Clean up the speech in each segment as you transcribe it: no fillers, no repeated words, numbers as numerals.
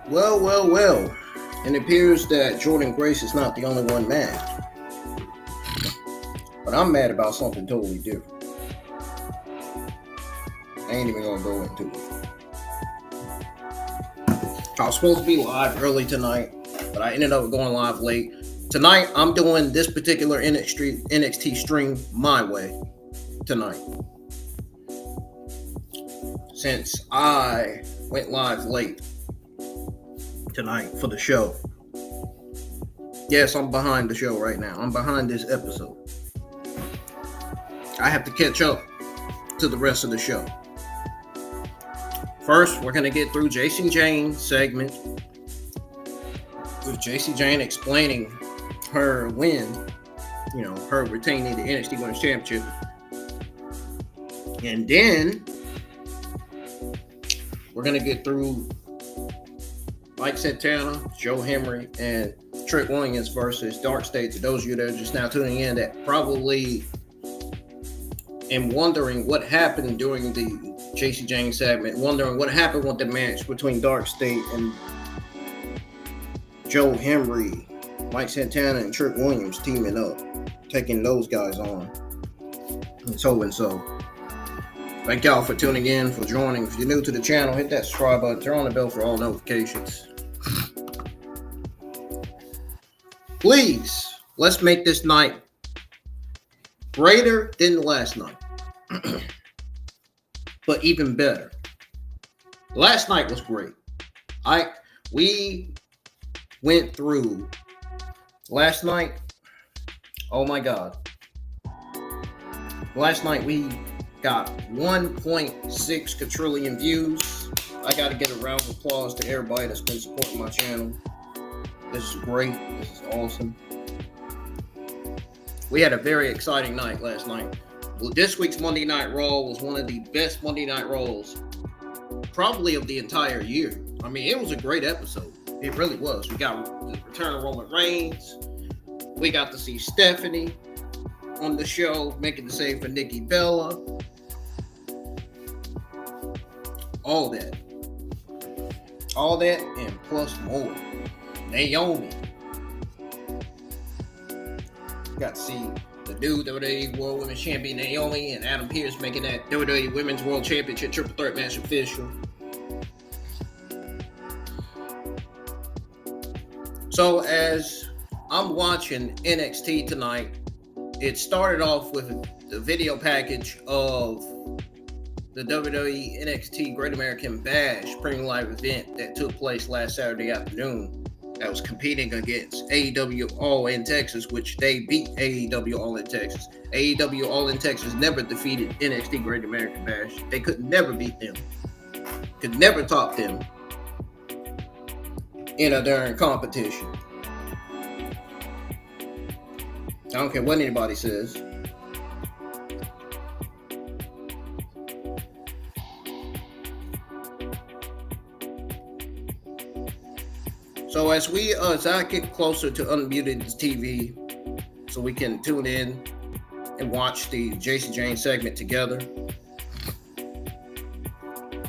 Well. It appears that Jordan Grace is not the only one mad. But I'm mad about something totally different. I ain't even gonna go into it. I was supposed to be live early tonight, but I ended up going live late. Tonight, I'm doing this particular NXT stream my way tonight. Since I went live late tonight for the show. Yes, I'm behind the show right now. I'm behind this episode. I have to catch up to the rest of the show. First, we're going to get through Jacy and Jayne segment with Jayne explaining her win, her retaining the NXT Women's Championship. And then we're going to get through Santana, Joe Hendry, and Trick Williams versus DarkState. To those of you that are just now tuning in that probably am wondering what happened during the Jacy Jayne segment, wondering what happened with the match between DarkState and Joe Hendry, Mike Santana, and Trick Williams teaming up, taking those guys on, and so. Thank y'all for tuning in, for joining. If you're new to the channel, hit that subscribe button, turn on the bell for all notifications. Please, let's make this night greater than the last night. But even better. Last night was great. We went through last night. Oh my God. Last night we got 1.6 quadrillion views. I got to get a round of applause to everybody that's been supporting my channel. This is great. This is awesome. We had a very exciting night last night. Well, this week's Monday Night Raw was one of the best Monday Night Raws probably of the entire year. I mean, it was a great episode. It really was. We got the return of Roman Reigns. We got to see Stephanie on the show making the save for Nikki Bella. All that and plus more. Naomi. Got to see the new WWE World Women's Champion Naomi and Adam Pearce making that WWE Women's World Championship Triple Threat match official. So as I'm watching NXT tonight, it started off with the video package of the WWE NXT Great American Bash Premium Live event that took place last Saturday afternoon. That was competing against AEW All in Texas, which they beat AEW All in Texas. AEW All in Texas never defeated NXT Great American Bash. They could never beat them. Could never top them in a darn competition. I don't care what anybody says. So as I get closer to unmuting this TV, so we can tune in and watch the Jacy Jayne segment together.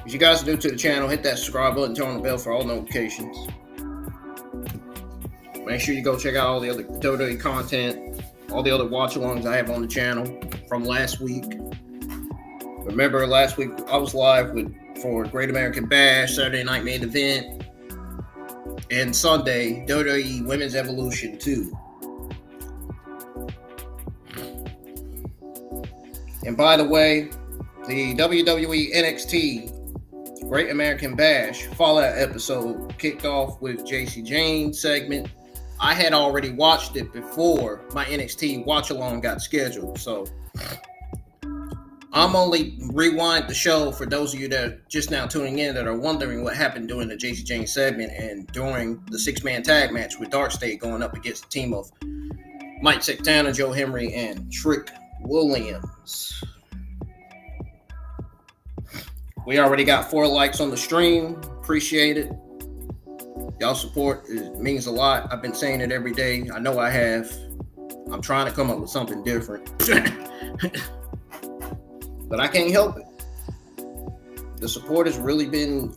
If you guys are new to the channel, hit that subscribe button, turn on the bell for all notifications. Make sure you go check out all the other WWE content, all the other watch-alongs I have on the channel from last week. Remember, last week I was live for Great American Bash, Saturday Night Main Event, and Sunday, WWE Women's Evolution 2. And by the way, the WWE NXT Great American Bash Fallout episode kicked off with Jacy Jayne segment. I had already watched it before my NXT watch-along got scheduled, so I'm only rewind the show for those of you that are just now tuning in that are wondering what happened during the Jacy Jayne segment and during the six-man tag match with DarkState going up against the team of Mike Santana, Joe Hendry, and Trick Williams. We already got 4 likes on the stream. Appreciate it. Y'all support, it means a lot. I've been saying it every day. I know I have. I'm trying to come up with something different. But I can't help it. The support has really been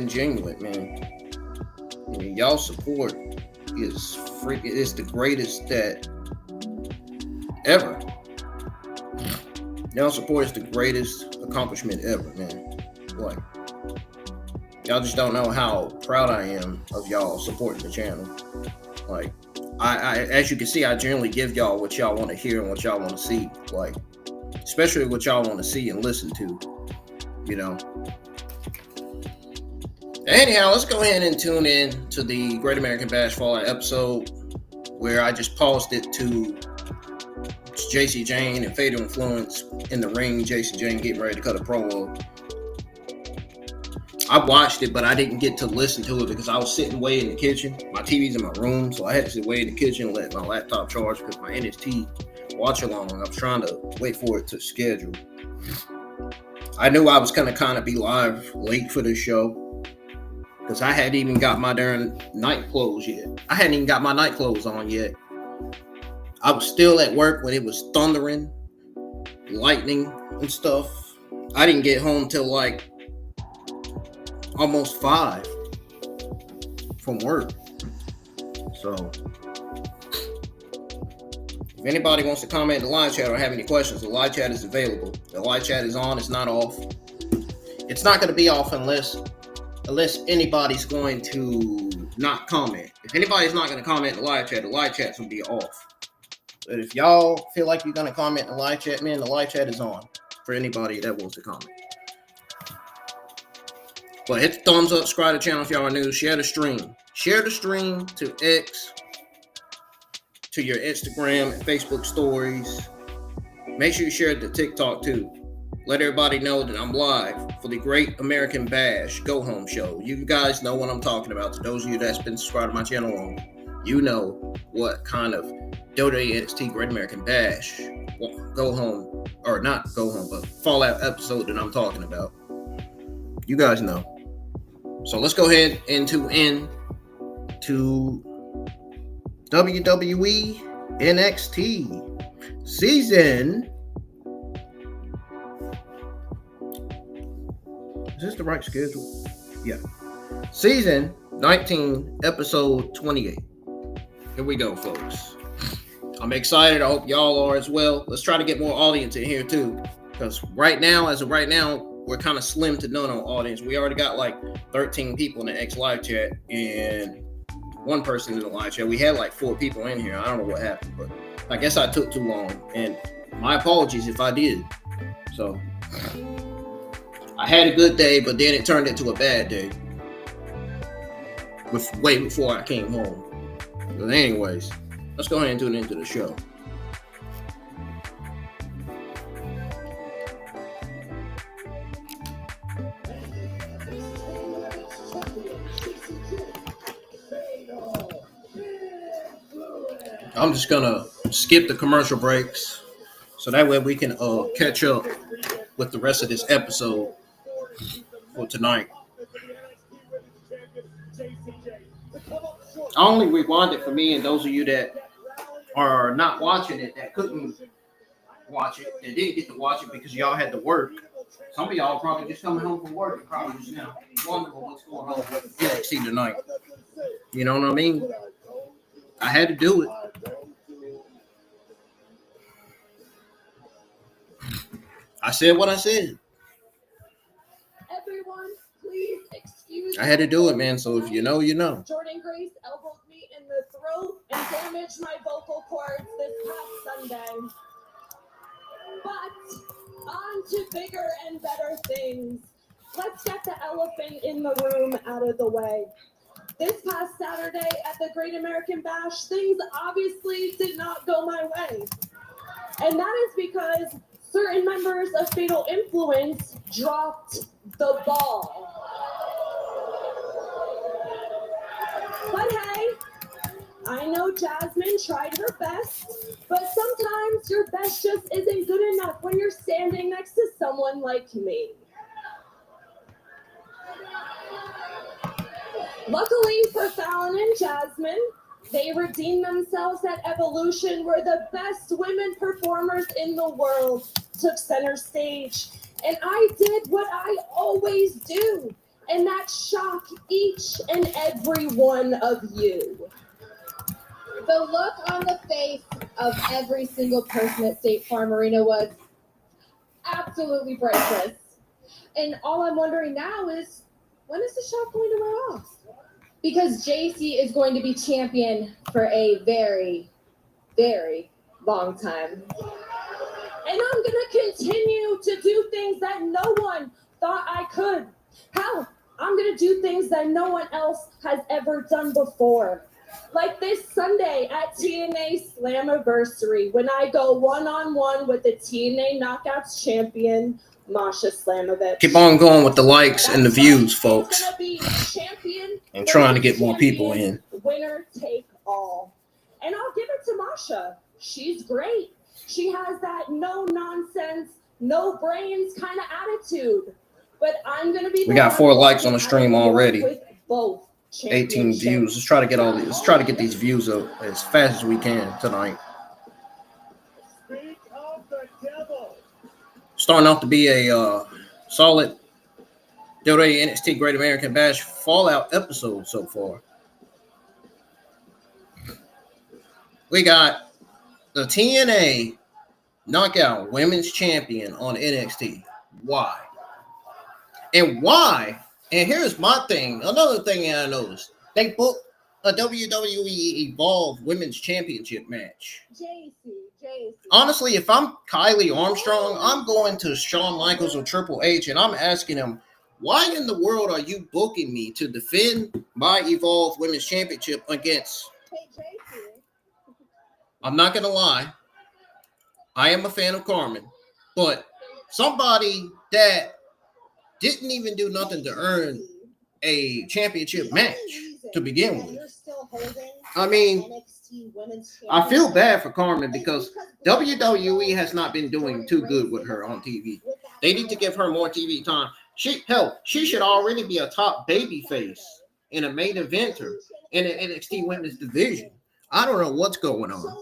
genuine, man. I mean, y'all support is the greatest that ever. Y'all support is the greatest accomplishment ever, man. Like, y'all just don't know how proud I am of y'all supporting the channel. Like, I as you can see, I generally give y'all what y'all want to hear and what y'all want to see. Like, especially what y'all want to see and listen to, you know. Anyhow, let's go ahead and tune in to the Great American Bash Fallout episode where I just paused it to Jacy, Jayne, and Fatal Influence in the ring. Jacy, Jayne getting ready to cut a promo. I watched it, but I didn't get to listen to it because I was sitting way in the kitchen. My TV's in my room, so I had to sit way in the kitchen and let my laptop charge because my NXT watch along. I was trying to wait for it to schedule. I knew I was going to kind of be live late for this show because I hadn't even got my darn night clothes yet. I hadn't even got my night clothes on yet. I was still at work when it was thundering, lightning and stuff. I didn't get home till like almost 5 from work. So if anybody wants to comment in the live chat or have any questions, the live chat is available. The live chat is on, it's not off. It's not going to be off unless anybody's going to not comment. If anybody's not going to comment in the live chat's going to be off. But if y'all feel like you're going to comment in the live chat, man, the live chat is on for anybody that wants to comment. But hit the thumbs up, subscribe to the channel if y'all are new, share the stream. Share the stream to X, to your Instagram and Facebook stories. Make sure you share it to TikTok too. Let everybody know that I'm live for the Great American Bash Go Home Show. You guys know what I'm talking about. To those of you that's been subscribed to my channel long, you know what kind of NXT Great American Bash Go Home, or not Go Home, but Fallout episode that I'm talking about. You guys know. So let's go ahead and tune in to WWE NXT season. Is this the right schedule? Yeah. Season 19, episode 28. Here we go, folks. I'm excited. I hope y'all are as well. Let's try to get more audience in here too. Because as of right now, we're kind of slim to none on audience. We already got like 13 people in the X live chat and 1 person in the live chat. We had like 4 people in here. I don't know what happened, but I guess I took too long. And my apologies if I did. So I had a good day, but then it turned into a bad day. Way before I came home. But anyways, let's go ahead and tune into the show. I'm just gonna skip the commercial breaks so that way we can catch up with the rest of this episode for tonight. I only rewind it for me and those of you that are not watching it, that couldn't watch it, that didn't get to watch it because y'all had to work. Some of y'all probably just coming home from work and probably just now wondering what's going on with NXT tonight. You know what I mean? I had to do it. I said what I said. Everyone, please excuse me. I had to do it, man. So if you know, you know. Jordan Grace elbowed me in the throat and damaged my vocal cords this past Sunday. But on to bigger and better things. Let's get the elephant in the room out of the way. This past Saturday at the Great American Bash, things obviously did not go my way. And that is because certain members of Fatal Influence dropped the ball. But hey, I know Jasmine tried her best, but sometimes your best just isn't good enough when you're standing next to someone like me. Luckily for Fallon and Jasmine, they redeemed themselves at Evolution, where the best women performers in the world took center stage. And I did what I always do, and that's shock each and every one of you. The look on the face of every single person at State Farm Arena was absolutely priceless. And all I'm wondering now is, when is the shock going to wear off? Because Jacy is going to be champion for a very, very long time. And I'm gonna continue to do things that no one thought I could. Hell, I'm gonna do things that no one else has ever done before. Like this Sunday at TNA Slammiversary, when I go one-on-one with the TNA Knockouts champion, Masha Slamovich. Keep on going with the likes and the views, folks. Gonna be champion And trying to get more people in. Winner take all. And I'll give it to Masha. She's great. She has that no nonsense, no brains kind of attitude. But I'm gonna be. We got 4 likes on the stream already. With both 18 views. Let's try to get all these. Let's try to get these views up as fast as we can tonight. Speak of the devil. Starting off to be a solid WWE NXT Great American Bash Fallout episode so far. We got the TNA Knockout Women's Champion on NXT. Why? And why? And here's my thing. Another thing I noticed. They booked a WWE Evolve Women's Championship match. Jacy. Honestly, if I'm Kylie Armstrong, I'm going to Shawn Michaels or Triple H, and I'm asking him, why in the world are you booking me to defend my Evolve Women's Championship against... Hey, Jacy. I'm not going to lie. I am a fan of Karmen, but somebody that didn't even do nothing to earn a championship match to begin with. I mean, I feel bad for Karmen because WWE has not been doing too good with her on TV. They need to give her more TV time. She should already be a top baby face in a main eventer in an NXT Women's division. I don't know what's going on.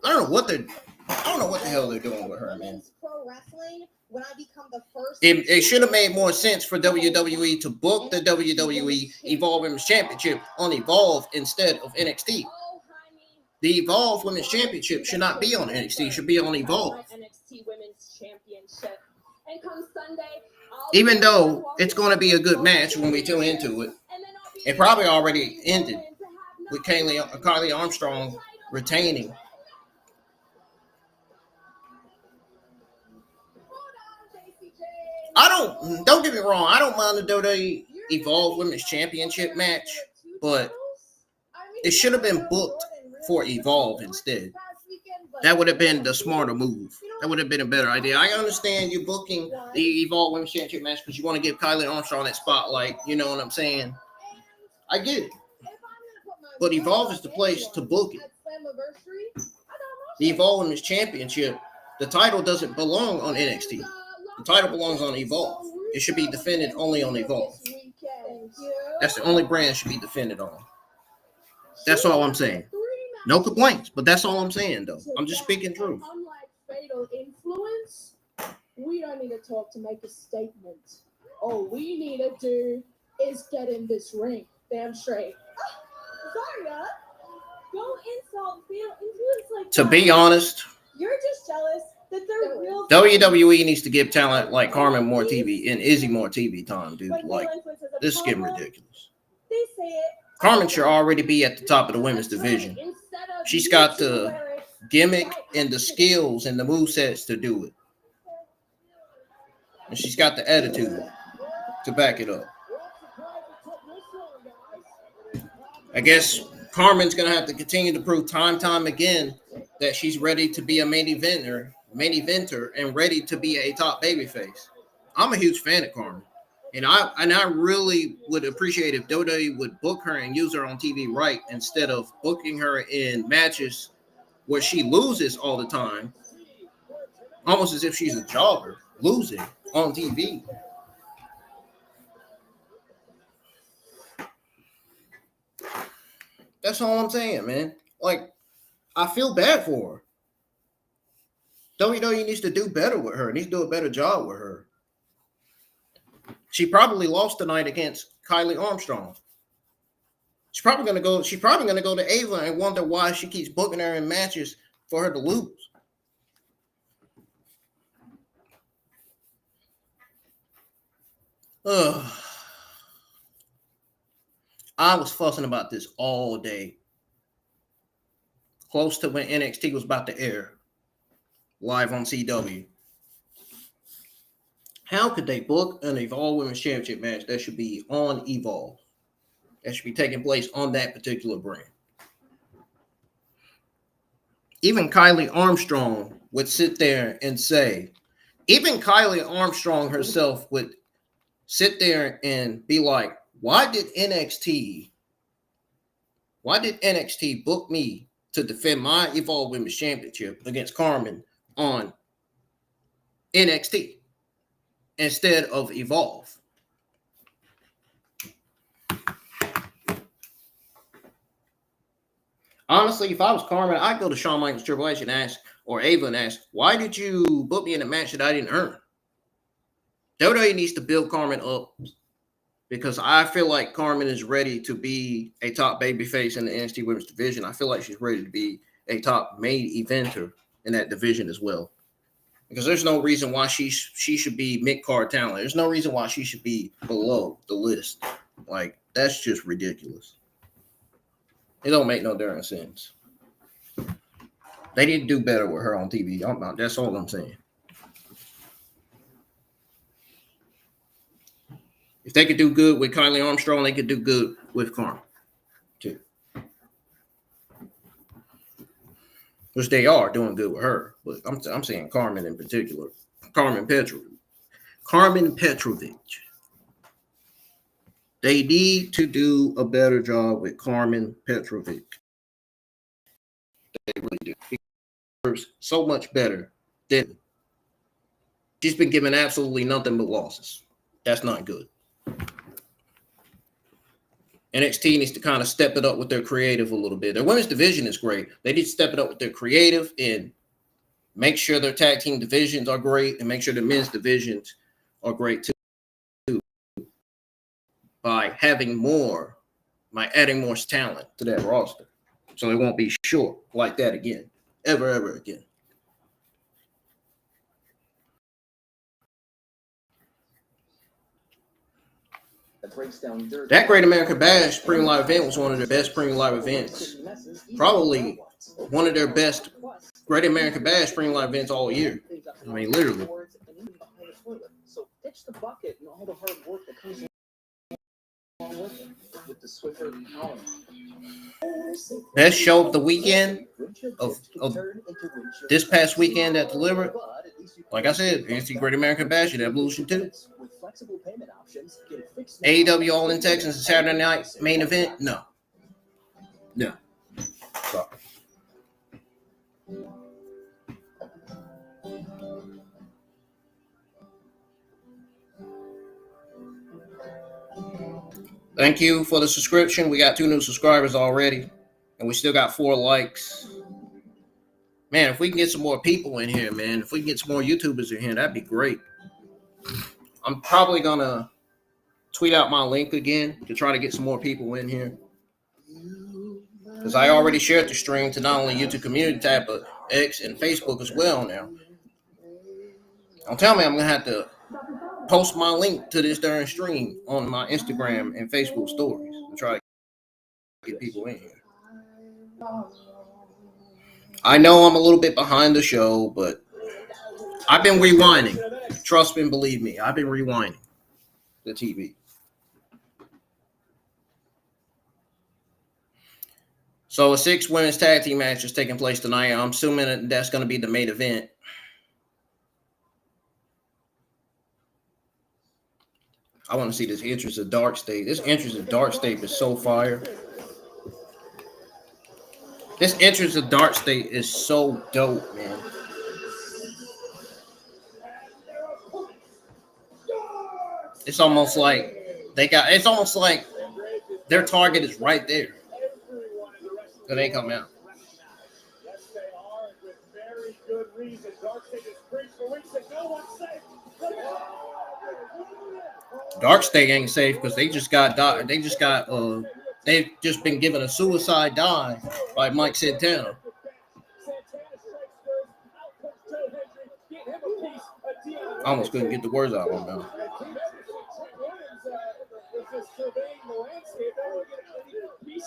I don't know what the hell they're doing with her, man. When I become the first, it should have made more sense for WWE to book the WWE Evolve Women's Championship on Evolve instead of NXT. The Evolve Women's Championship should not be on NXT. It should be on Evolve. NXT Women's Championship. And come Sunday, even though it's going to be a good match when we tune into it, it probably already ended with Kylie Armstrong retaining. Don't get me wrong. I don't mind the WWE Evolve Women's Championship match, but it should have been booked for Evolve instead. That would have been the smarter move. That would have been a better idea. I understand you booking the Evolve Women's Championship match because you want to give Kylie Armstrong that spotlight. You know what I'm saying? I get it. But Evolve is the place to book it. The Evolve Women's Championship, the title doesn't belong on NXT. The title belongs on Evolve. It should be defended only on Evolve. That's the only brand it should be defended on. That's all I'm saying. No complaints, but that's all I'm saying, though. I'm just speaking truth. Unlike Fatal Influence, we don't need to talk to make a statement. All we need to do is get in this ring. Damn straight. Zarya, don't insult Fatal Influence like To that. be honest, You're just jealous that they're real. WWE needs to give talent like Karmen more TV and Izzy more TV time, dude. Like, this is getting ridiculous. They say it. Karmen should already be at the top of the women's division. She's got the gimmick and the skills and the movesets to do it. And she's got the attitude to back it up. I guess Karmen's going to have to continue to prove time again that she's ready to be a main eventer and ready to be a top babyface. I'm a huge fan of Karmen. And I really would appreciate if WWE would book her and use her on TV right instead of booking her in matches where she loses all the time, almost as if she's a jobber losing on TV. That's all I'm saying, man. Like, I feel bad for her. WWE needs to do better with her. Needs to do a better job with her. She probably lost tonight against Kylie Armstrong. She's probably gonna go to Ava and wonder why she keeps booking her in matches for her to lose. Ugh. I was fussing about this all day. Close to when NXT was about to air live on CW. How could they book an Evolve Women's Championship match that should be on Evolve? That should be taking place on that particular brand. Even Kylie Armstrong would sit there and say, even Kylie Armstrong herself would sit there and be like, why did NXT book me to defend my Evolve Women's Championship against Karmen on NXT instead of Evolve? Honestly, if I was Karmen, I'd go to Shawn Michaels, Triple H and ask, or Ava and ask, why did you book me in a match that I didn't earn? WWE needs to build Karmen up because I feel like Karmen is ready to be a top babyface in the NXT Women's Division. I feel like she's ready to be a top main eventer in that division as well. Because there's no reason why she should be mid-card talent. There's no reason why she should be below the list. Like, that's just ridiculous. It don't make no darn sense. They need to do better with her on TV. That's all I'm saying. If they could do good with Kylie Armstrong, they could do good with Karmen, too. Which they are doing good with her. But I'm saying Karmen in particular. Karmen Petrovic. They need to do a better job with Karmen Petrovic. They really do. He deserves so much better than she's been given absolutely nothing but losses. That's not good. NXT needs to kind of step it up with their creative a little bit. Their women's division is great. They need to step it up with their creative and make sure their tag team divisions are great and make sure the men's divisions are great too. By adding more talent to that roster. So it won't be short like that again. Ever again. That Great American Bash Premium Live event was one of their best Premium Live events. Probably one of their best Great American Bash Premium Live events all year. I mean, literally. So ditch the bucket and all the hard work that comes with the Swiffer column. Best show of the weekend of this past weekend that delivered. Like I said, NXT Great American Bash and Evolution 2. AEW All In Texas and Saturday Night main event? No. Sorry. Thank you for the subscription. We got 2 new subscribers already, and we still got 4 likes. Man, if we can get some more people in here, man, if we can get some more YouTubers in here, that'd be great. I'm probably going to tweet out my link again to try to get some more people in here. Because I already shared the stream to not only YouTube community tab, but X and Facebook as well now. Don't tell me I'm going to have to post my link to this darn stream on my Instagram and Facebook stories to try to get people in here. I know I'm a little bit behind the show, but I've been rewinding. Trust me and believe me, I've been rewinding the TV. So a 6 women's tag team match is taking place tonight. I'm assuming that's going to be the main event. I want to see this entrance of DarkState. This entrance of DarkState is so fire. This entrance of DarkState is so dope, man. It's almost like it's almost like their target is right there. So they come out. Yes, they are, with very good reason. DarkState has preached for weeks that no one's safe. DarkState ain't safe because they've just been given a suicide dive by Mike Santana. I almost couldn't get the words out of my mouth.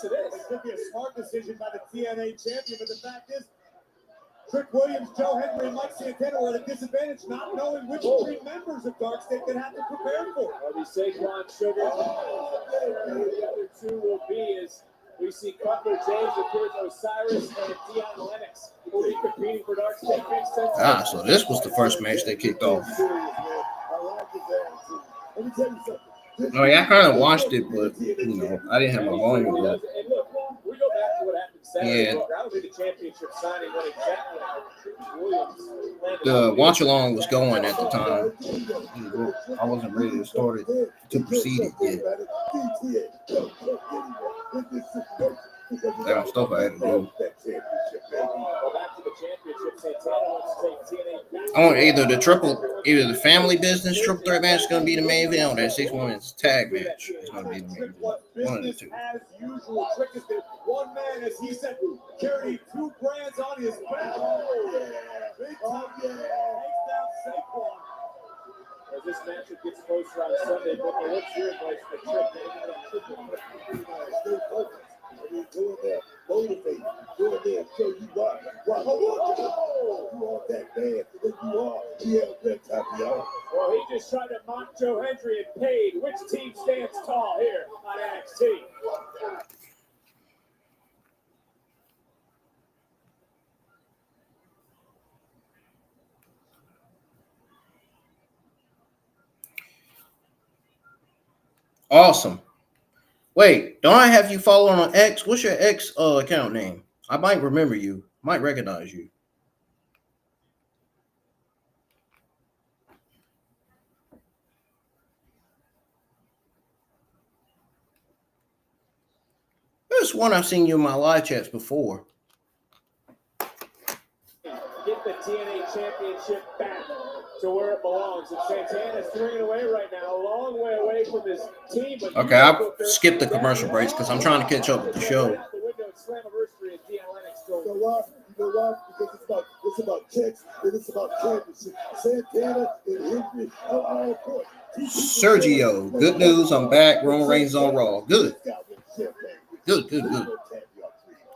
It could be a smart decision by the TNA champion, but the fact is, Trick Williams, Joe Hendry, and Mike Santana were at a disadvantage, not knowing which three members of DarkState they have to prepare for. Maybe Saquon Sugar. The other two will be as we see Cutler, James, Osiris, and Dion and Lennox will be competing for DarkState. So this was the first match they kicked off. I like his attitude. Let me tell you something. Oh yeah, I kind of watched it, but I didn't have my volume up. And look, we go back to what happened Saturday. Yeah. That would be the championship signing. What exactly Williams. The watch along was going at the time. I wasn't ready to start it to proceed it yet. That was stuff I had to do. I want either the family business triple threat match is going to be the main event, or that 6 women's tag match is going to be the main event. One of the two. As usual, Trick has been one man, as he said, carrying 2 brands on his back. Big time, takes down Saquon. As this matchup gets closer on Sunday, but what's your advice for Trick? Stay focused. I mean, go in there, motivate. Go in there, show you why. You are that man that you are. Well, he just tried to mock Joe Hendry and paid. Which team stands tall here on NXT? Awesome. Wait, don't I have you following on X? What's your X account name? I might remember you. Might recognize you. There's one I've seen you in my live chats before. Get the TNA championship back to where it belongs. And Santana's throwing it away right now, a long way away from his team. But okay, I'll skip the commercial breaks because I'm trying to catch up with the show. You know why? Because it's about checks and it's about championship. Santana and Hendry are all court. Sergio, good news. I'm back. Roman Reigns on Raw. Good. Good.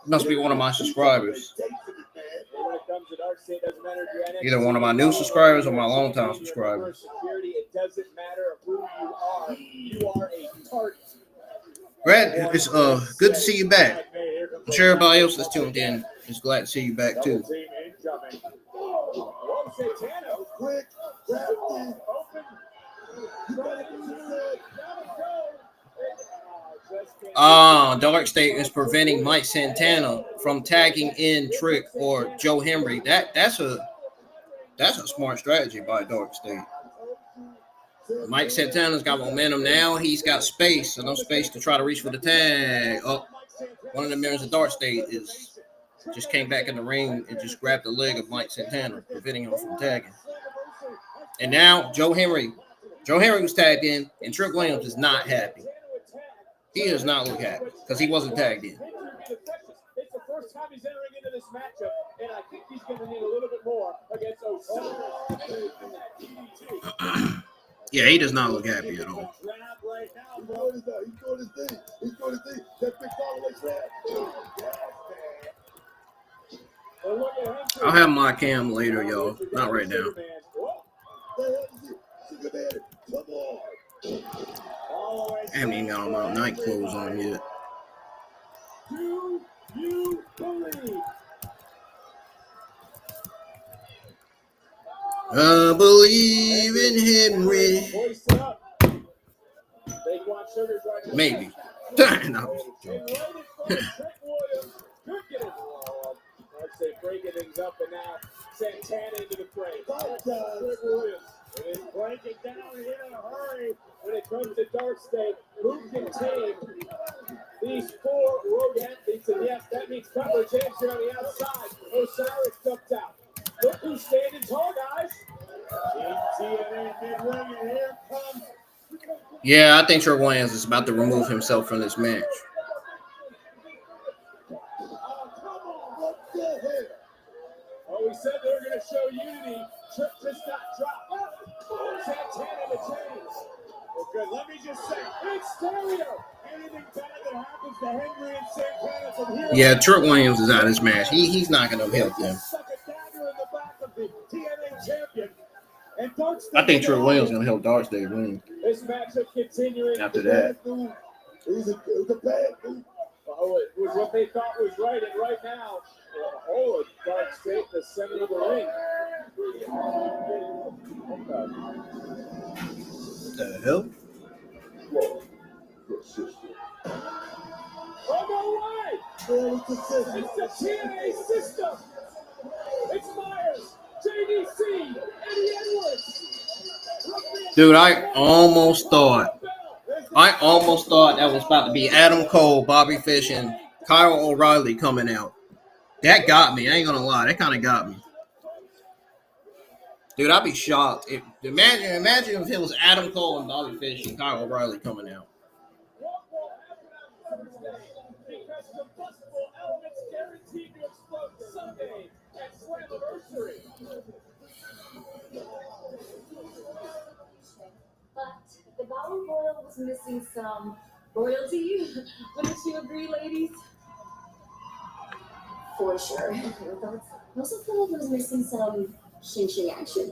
Must be one of my subscribers. Either one of my new subscribers or my longtime subscribers. It doesn't matter who you are a target. Brad, it's good to see you back. I'm sure everybody else that's tuned in is glad to see you back too. DarkState is preventing Mike Santana from tagging in Trick or Joe Hendry. That's a smart strategy by DarkState. Mike Santana's got momentum now. He's got space, enough space to try to reach for the tag. Oh, one of the members of DarkState just came back in the ring and just grabbed the leg of Mike Santana, preventing him from tagging. And now Joe Hendry was tagged in, and Trick Williams is not happy. He does not look happy because he wasn't tagged in. It's the first time he's entering into this matchup, and I think he's going to need a little bit more against Osiris. Yeah, he does not look happy at all. I'll have my cam later, y'all. Not right now. I haven't even got my night clothes on yet. Do you believe? I believe in Henry. Maybe. No. And right in front of Trick Williams. Could get it wrong. I'd say breaking things up, and now Santana into the fray. Trick Williams. It is breaking down here in a hurry when it comes to DarkState. Who can tame these four road athletes? And yes, that means Cutler James here on the outside. Osiris ducked out. Look who's standing tall, guys. TNA mid-ring, and here comes. Yeah, I think Trick Williams is about to remove himself from this match. Oh, we said they were going to show unity. Trick just got dropped. Santana to James. Well, good. Let me just say, It's stereo. anything bad that happens to Hendry and Santana from here. Yeah, Trick Williams is out of this match. He's not going to help them. Stuck a dagger in the back of the TNA champion. And DarkState. I think Trick Williams is going to help DarkState win This matchup continuing. after that. It was a bad move. Oh, it was what they thought was right, and right now, oh, DarkState, the center of the ring. What the hell? Oh, no way! It's the TNA system. It's Myers, JDC, Eddie Edwards. Dude, I almost thought that was about to be Adam Cole, Bobby Fish, and Kyle O'Reilly coming out. That got me. I ain't gonna lie. That kind of got me. Dude, I'd be shocked. Imagine if it was Adam Cole and Bobby Fish and Kyle O'Reilly coming out. What will happen on Thursday? Because combustible elements guaranteed to explode Sunday at Slammiversary. But the Battle Royal was missing some royalty. Wouldn't you agree, ladies? For sure. I also feel like it was missing some shin action.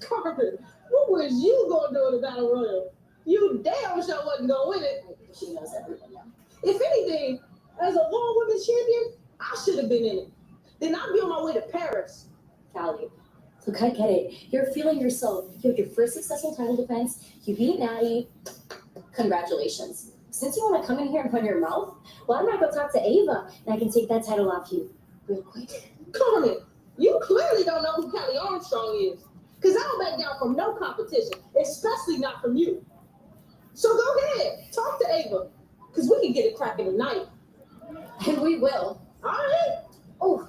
Karmen, what was you gonna do in the Battle Royal? You damn sure wasn't gonna win it. She knows everyone now. If anything, as a Raw Women's Champion, I should have been in it. Then I'd be on my way to Paris. Callie, look, I get it. You're feeling yourself. You had your first successful title defense. You beat Natty. Congratulations. Since you want to come in here and run your mouth, why don't I go talk to Ava and I can take that title off you real quick? Karmen, you clearly don't know who Kelly Armstrong is. Because I don't back down from no competition, especially not from you. So go ahead, talk to Ava. Because we can get it cracking tonight. And we will. All right. Oh,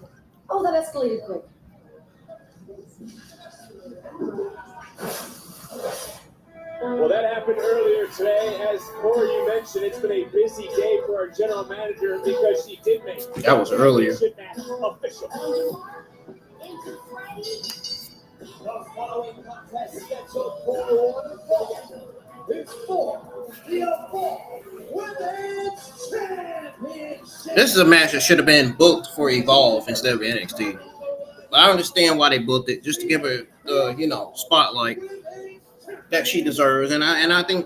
that escalated quick. Well, that happened earlier today. As Corey, you mentioned, it's been a busy day for our general manager because she did make That was earlier. official. The following contest scheduled for is for the Evolve Women's Championship. This is a match that should have been booked for Evolve instead of NXT. But I understand why they booked it, just to give her the spotlight that she deserves, and I think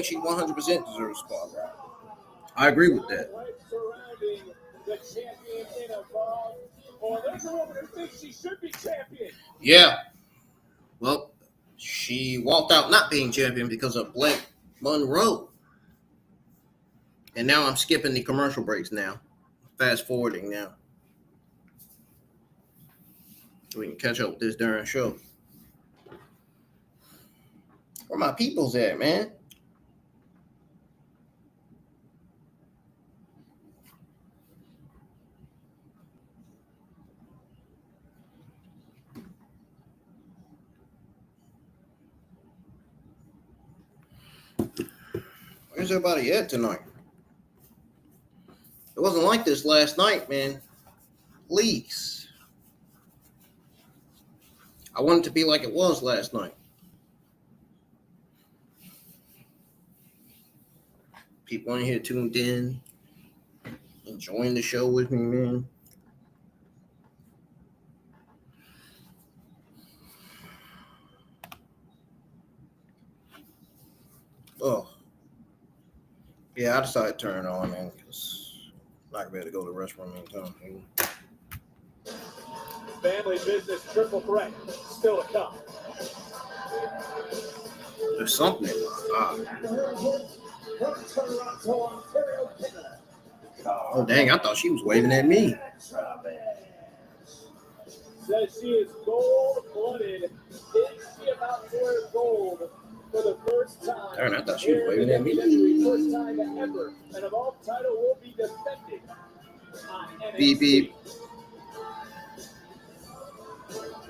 she 100% deserves a spotlight. I agree with that. Surrounding the champion in Evolve. Or there's a woman who thinks she should be champion. Yeah. Well, she walked out not being champion because of Black Monroe. And now I'm skipping the commercial breaks now. Fast forwarding now. So we can catch up with this during the show. Where my peoples at, man? Where's everybody at tonight? It wasn't like this last night, man. Please. I want it to be like it was last night. People in here tuned in, enjoying the show with me, man. Oh. Yeah, I decided to turn it on, man, because I'm not going to be able to go to the restroom anytime soon. Family business triple threat still to come. There's something. Oh, dang, I thought she was waving at me. Says she is gold-blooded. Is she about to wear gold for the first time? Darn, I thought she was waving at me. First time ever. And a vault title will be defended on NXT. Beep, beep.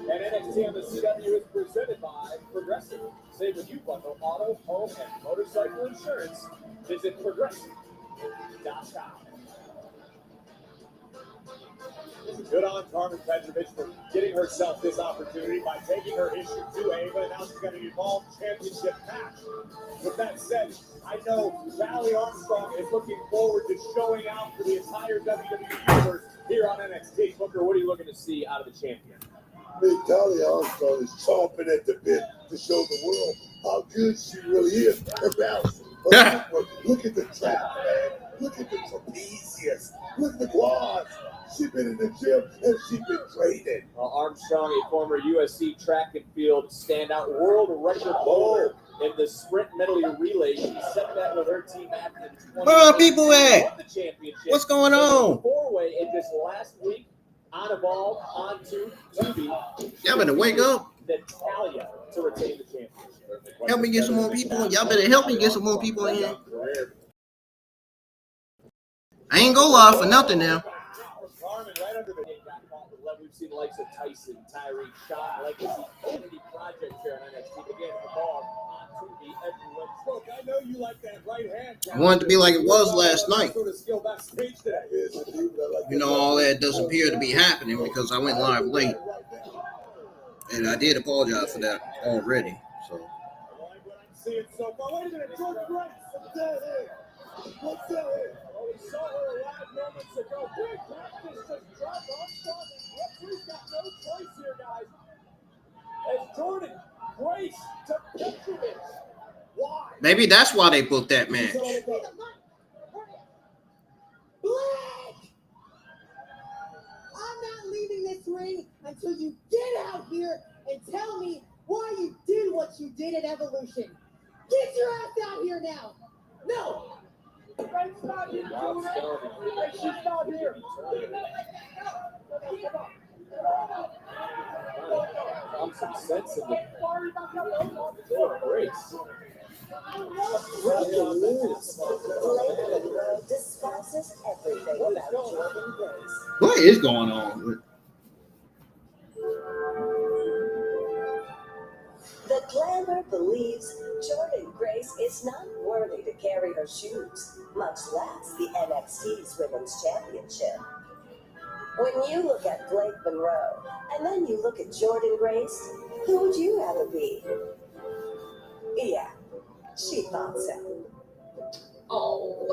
And NXT on the CW is presented by Progressive. Save when you bundle auto, home, and motorcycle insurance. Visit Progressive.com. Good on Karmen Petrovic for getting herself this opportunity by taking her issue to Ava, and now she's got an Evolve Championship match. With that said, I know Valley Armstrong is looking forward to showing out for the entire WWE Universe here on NXT. Booker, what are you looking to see out of the champion? Big Valley Armstrong is chomping at the bit to show the world how good she really is. Her balance. Look at the trap, man. Look at the trapezius. Look at the quads. She's been in the gym and she's been training. Armstrong, a former USC track and field standout, world record holder in the sprint medley relay. She set that with her team after the 20. Where are people at? The championship. What's going on? Four-way in just last week. On Evolve, on to Tubi. Y'all better wake up. Natalia to retain the championship. Help me get some more people. Y'all better help me get some more people in here. I ain't go live for nothing now. We've seen the likes of Tyson, Tyree, Shaw, Legacy, Kennedy Project here on NXT. Again, the ball on Tubi everywhere. Look, I know you like that right hand. I want it to be like it was last night. Sort of skill backstage today. You know, all that doesn't appear to be happening because I went live late. And I did apologize for that already. So I like what I'm seeing so far. Wait a minute, George Rice. What's that here? What's that here? Oh, we saw her live moments ago. Big practice just dropped Armstrong. Referee's got no choice here, guys. As Jordan Grace to Petrovic. Why? maybe that's why they booked that match. Black! I'm not leaving this ring until you get out here and tell me why you did what you did at Evolution. Get your ass out here now. No. She's not here. I'm some sense in the Grace. Breaking news. Lately, world discusses everything about Jordan Grace. What is going on? The glamour believes Jordan Grace is not worthy to carry her shoes, much less the NXT's Women's Championship. When you look at Blake Monroe, and then you look at Jordan Grace, who would you rather be? Yeah, she thought so. Oh,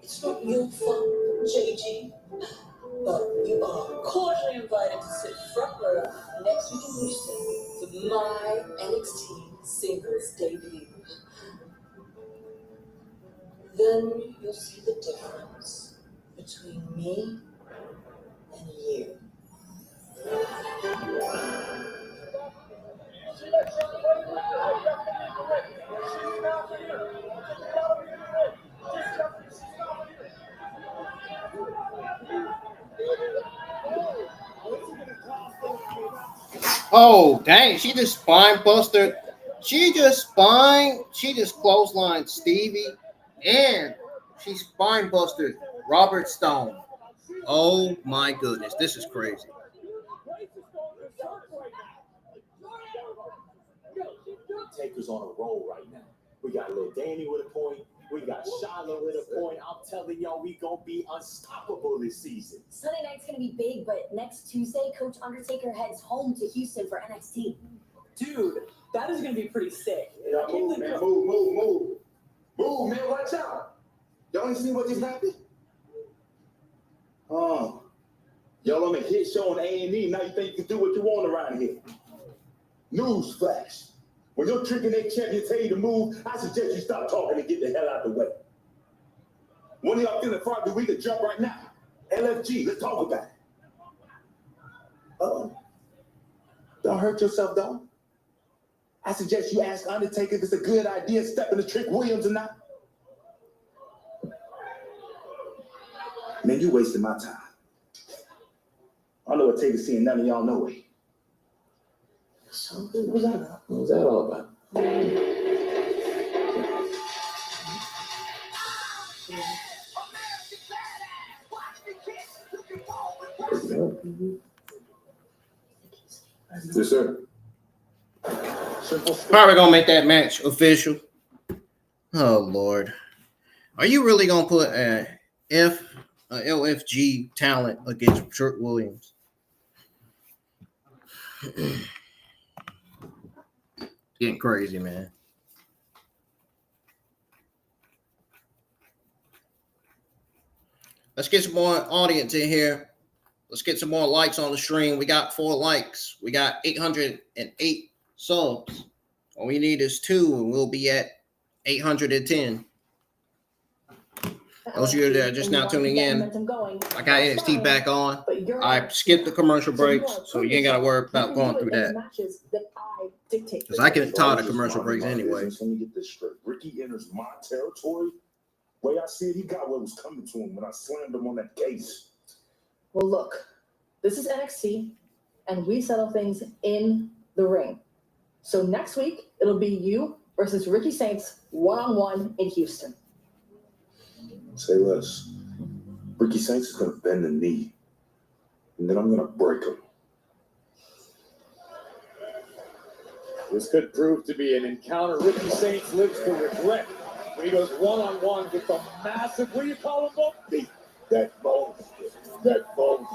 it's not your fault, JG. But you are cordially invited to sit front row next week in Houston for my NXT singles debut. Then you'll see the difference between me and you. Oh, dang. She just spine busted. She just clotheslined Stevie and she spine busted Robert Stone. Oh my goodness. This is crazy. Taker's on a roll right now. We got little Danny with a point. We got Charlotte with a point. I'm telling y'all, we gonna be unstoppable this season. Sunday night's gonna be big, but next Tuesday, Coach Undertaker heads home to Houston for NXT. Dude, that is gonna be pretty sick. Yeah, move, man. Move. Move, man. Watch out. Y'all ain't seen what just happened? Y'all on a hit show on A&E. Now you think you can do what you want around here. Newsflash. When your Triple H champion tell you to move, I suggest you stop talking and get the hell out of the way. One of y'all feeling froggy, we can jump right now. LFG, let's talk about it. Don't hurt yourself, dog. I suggest you ask Undertaker if it's a good idea stepping to Trick Williams or not. Man, you wasting my time. I know what Taker's seeing, none of y'all know it. So, what was that about? What was that all about? Yes, sir. Probably gonna make that match official. Oh Lord, are you really gonna put a LFG talent against Trick Williams? Getting crazy, man. Let's get some more audience in here. Let's get some more likes on the stream. We got 4 likes. We got 808 subs. All we need is 2, and we'll be at 810. Those of you that are just now tuning in, I got NXT back on. I skipped the commercial breaks, so you ain't got to worry about going through that. Because I get tired of commercial breaks anyway. Let me get this straight. Ricky enters my territory. Way I see it, he got what was coming to him when I slammed him on that case. Well, look, this is NXT, and we settle things in the ring. So next week, it'll be you versus Ricky Saints one-on-one in Houston. Say less. Ricky Saints is going to bend the knee, and then I'm going to break him. This could prove to be an encounter Ricky Saints lives to regret when he goes one-on-one with the massive, what do you call him, Bob? That bullshit. That bullshit.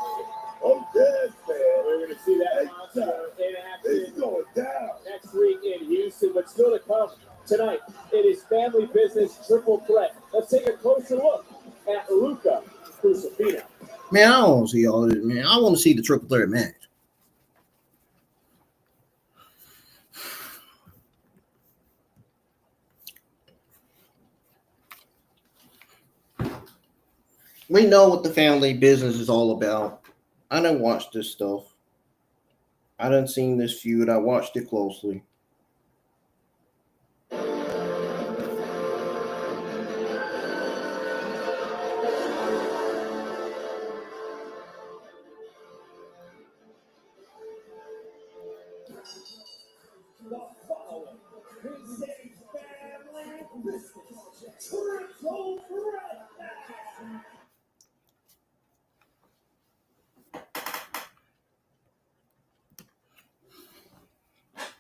Oh, yes, man. We're going to see that monster in It's action going down. next week in Houston, but still to come tonight. It is Family Business Triple Threat. Let's take a closer look at Luca Crusifino. Man, I don't want to see all this, man. I want to see the triple threat match. We know what the family business is all about. I done watched this stuff. I done seen this feud. I watched it closely.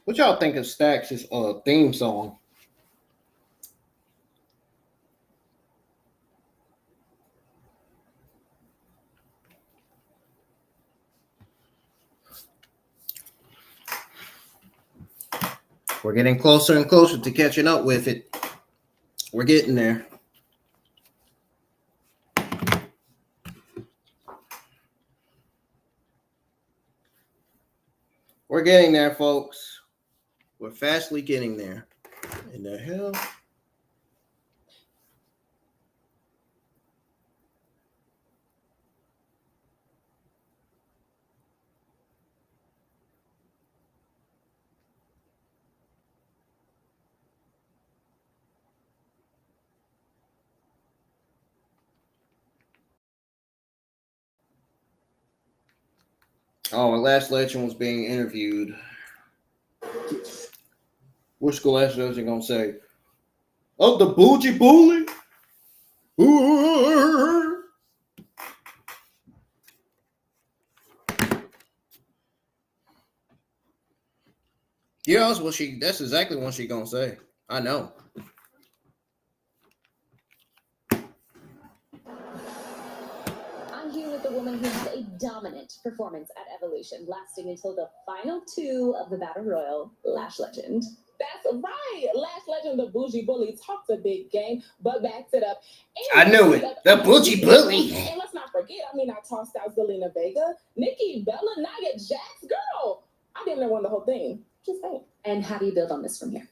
What y'all think of Stax's theme song? We're getting closer and closer to catching up with it. We're getting there. We're getting there, folks. We're fastly getting there. In the hell? Oh, and Last Legend was being interviewed. What's the Last Legend gonna say? Oh, the bougie bully? Ooh. Yeah, that's exactly what she gonna say. I know. I'm here with the woman who had a dominant performance at Evolution, lasting until the final 2 of the Battle Royal, Lash Legend. That's right. Last Legend, the bougie bully, talks a big game, but backs it up. I knew it. The bougie bully. And let's not forget, I tossed out Zelina Vega, Nikki, Bella, Nia, Jax, girl. I didn't know won the whole thing. Just saying. And how do you build on this from here?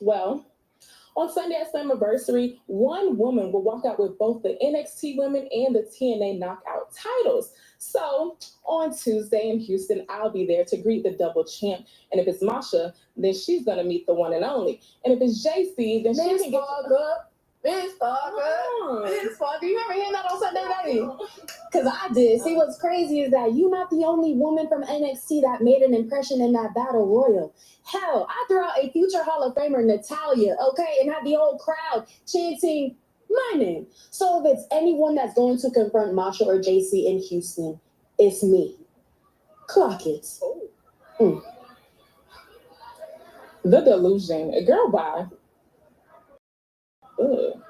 Well, on Sunday at Slammiversary, one woman will walk out with both the NXT Women and the TNA Knockout titles. So on Tuesday in Houston, I'll be there to greet the double champ. And if it's Masha, then she's gonna meet the one and only. And if it's Jacy, then she can get Miss Parker. Miss Parker. You ever hear that on Sunday night? Because I did. See, what's crazy is that you're not the only woman from NXT that made an impression in that battle royal. Hell, I threw out a future Hall of Famer, Natalia, okay, and had the whole crowd chanting my name. So if it's anyone that's going to confront Masha or Jacy in Houston, it's me. Clock it. the delusion. Girl, bye. Ugh.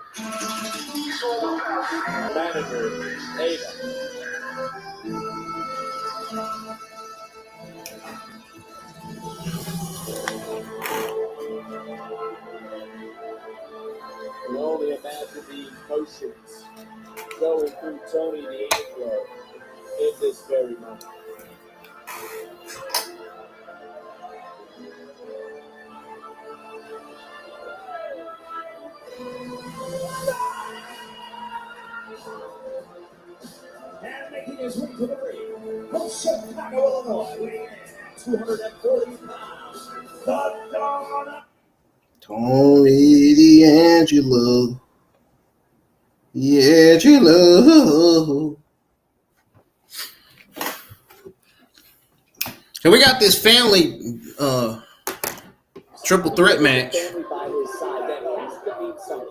Manager, Ada. You only imagine the emotions going through Tony D'Angelo in this very moment. And making his way to the ring from Chicago, Illinois, weighing in at 240 pounds, the Dawn. Tony D'Angelo. D'Angelo. So we got this family triple threat match. Family by his side, that has to mean something.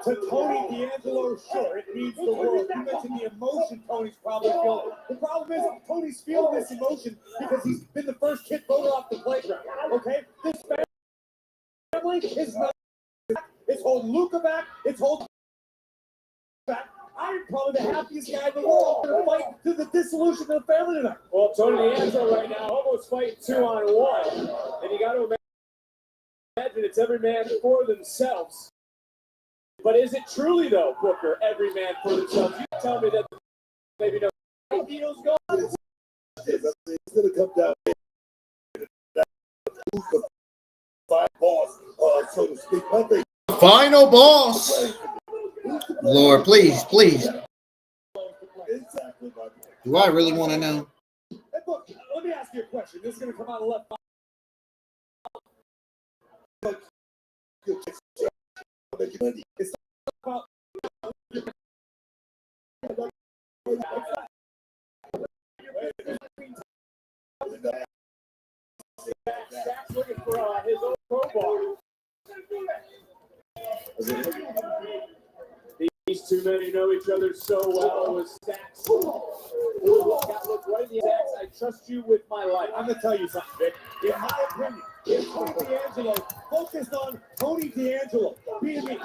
To Tony D'Angelo, sure, it means the world. You mentioned the emotion Tony's probably feeling. The problem is Tony's feeling this emotion because he's been the first kid voted off the playground. Okay? This family is not. It's holding Luca back. It's holding back. I'm probably the happiest guy in the world to fight to the dissolution of the family tonight. Well, Tony D'Angelo right now almost fighting 2-on-1. And you got to imagine it's every man for themselves. But is it truly, though, Booker, every man for themselves? You tell me that maybe no deals go on. It's going to come down to the final boss, so to speak. Final boss. Lord, please. Do I really want to know? Hey, look, let me ask you a question. This is going to come out of left. It's not Shaq's looking for his own crowbar. These two men who know each other so well with Stacks. Look right in the Stacks. I trust you with my life. I'm going to tell you something, Vic. In my opinion, if Tony D'Angelo focused on Tony D'Angelo being the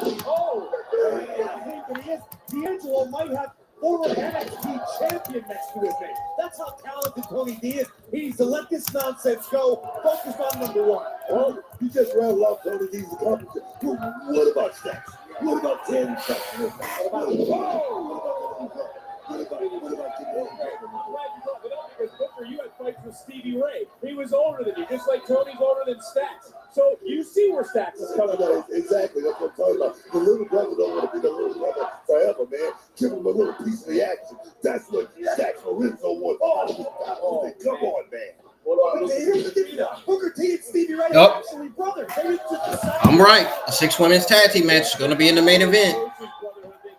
D'Angelo might have former NXT champion next to his name. That's how talented Tony D is. He needs to let this nonsense go. Focus on number one. Oh, you just rattled off Tony D's accomplishments. What about Stacks? What about Tanny Stacks? What about because Booker, you had fights with Stevie Ray. He was older than you, just like Tony's older than Stacks. So you see where Stacks is coming from. Exactly, that's what I'm talking about. The little brother don't want to be the little brother forever, man. Give him a little piece of the action. That's what Stacks Lorenzo wants. Come on, man. Booker T and Stevie Ray Yep. are actually brothers. They just decided. I'm right. The 6 women's tag team match is going to be in the main event. They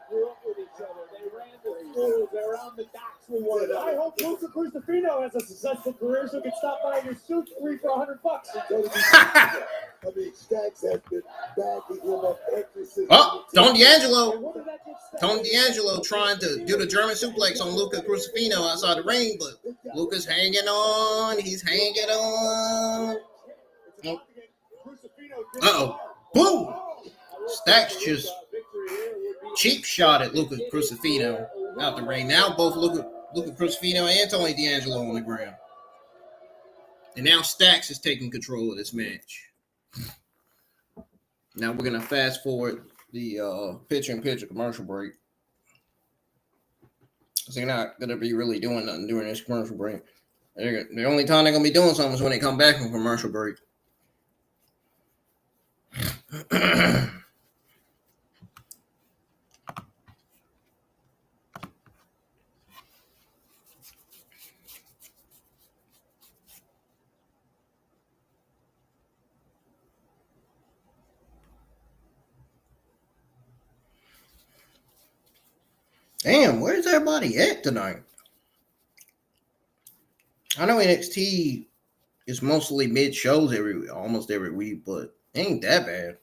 grew up with each other. They ran the schools. They were on the docks with one I another. hope Luca Crusifino has a successful career so he can stop buying your suit free for $100. I mean, Stacks has been backing him up ever since. Oh, Tony D'Angelo trying to do the German suplex on Luca Crusifino outside the ring, but Luca's hanging on. He's hanging on. Uh-oh. Boom! Stacks just cheap shot at Luca Crusifino out the ring. Now both Luca Crusifino and Tony D'Angelo on the ground. And now Stacks is taking control of this match. Now we're going to fast forward the picture-in-picture commercial break. So they're not going to be really doing nothing during this commercial break. The only time they're going to be doing something is when they come back from commercial break. Damn, where's everybody at tonight? I know NXT is mostly mid shows almost every week, but it ain't that bad.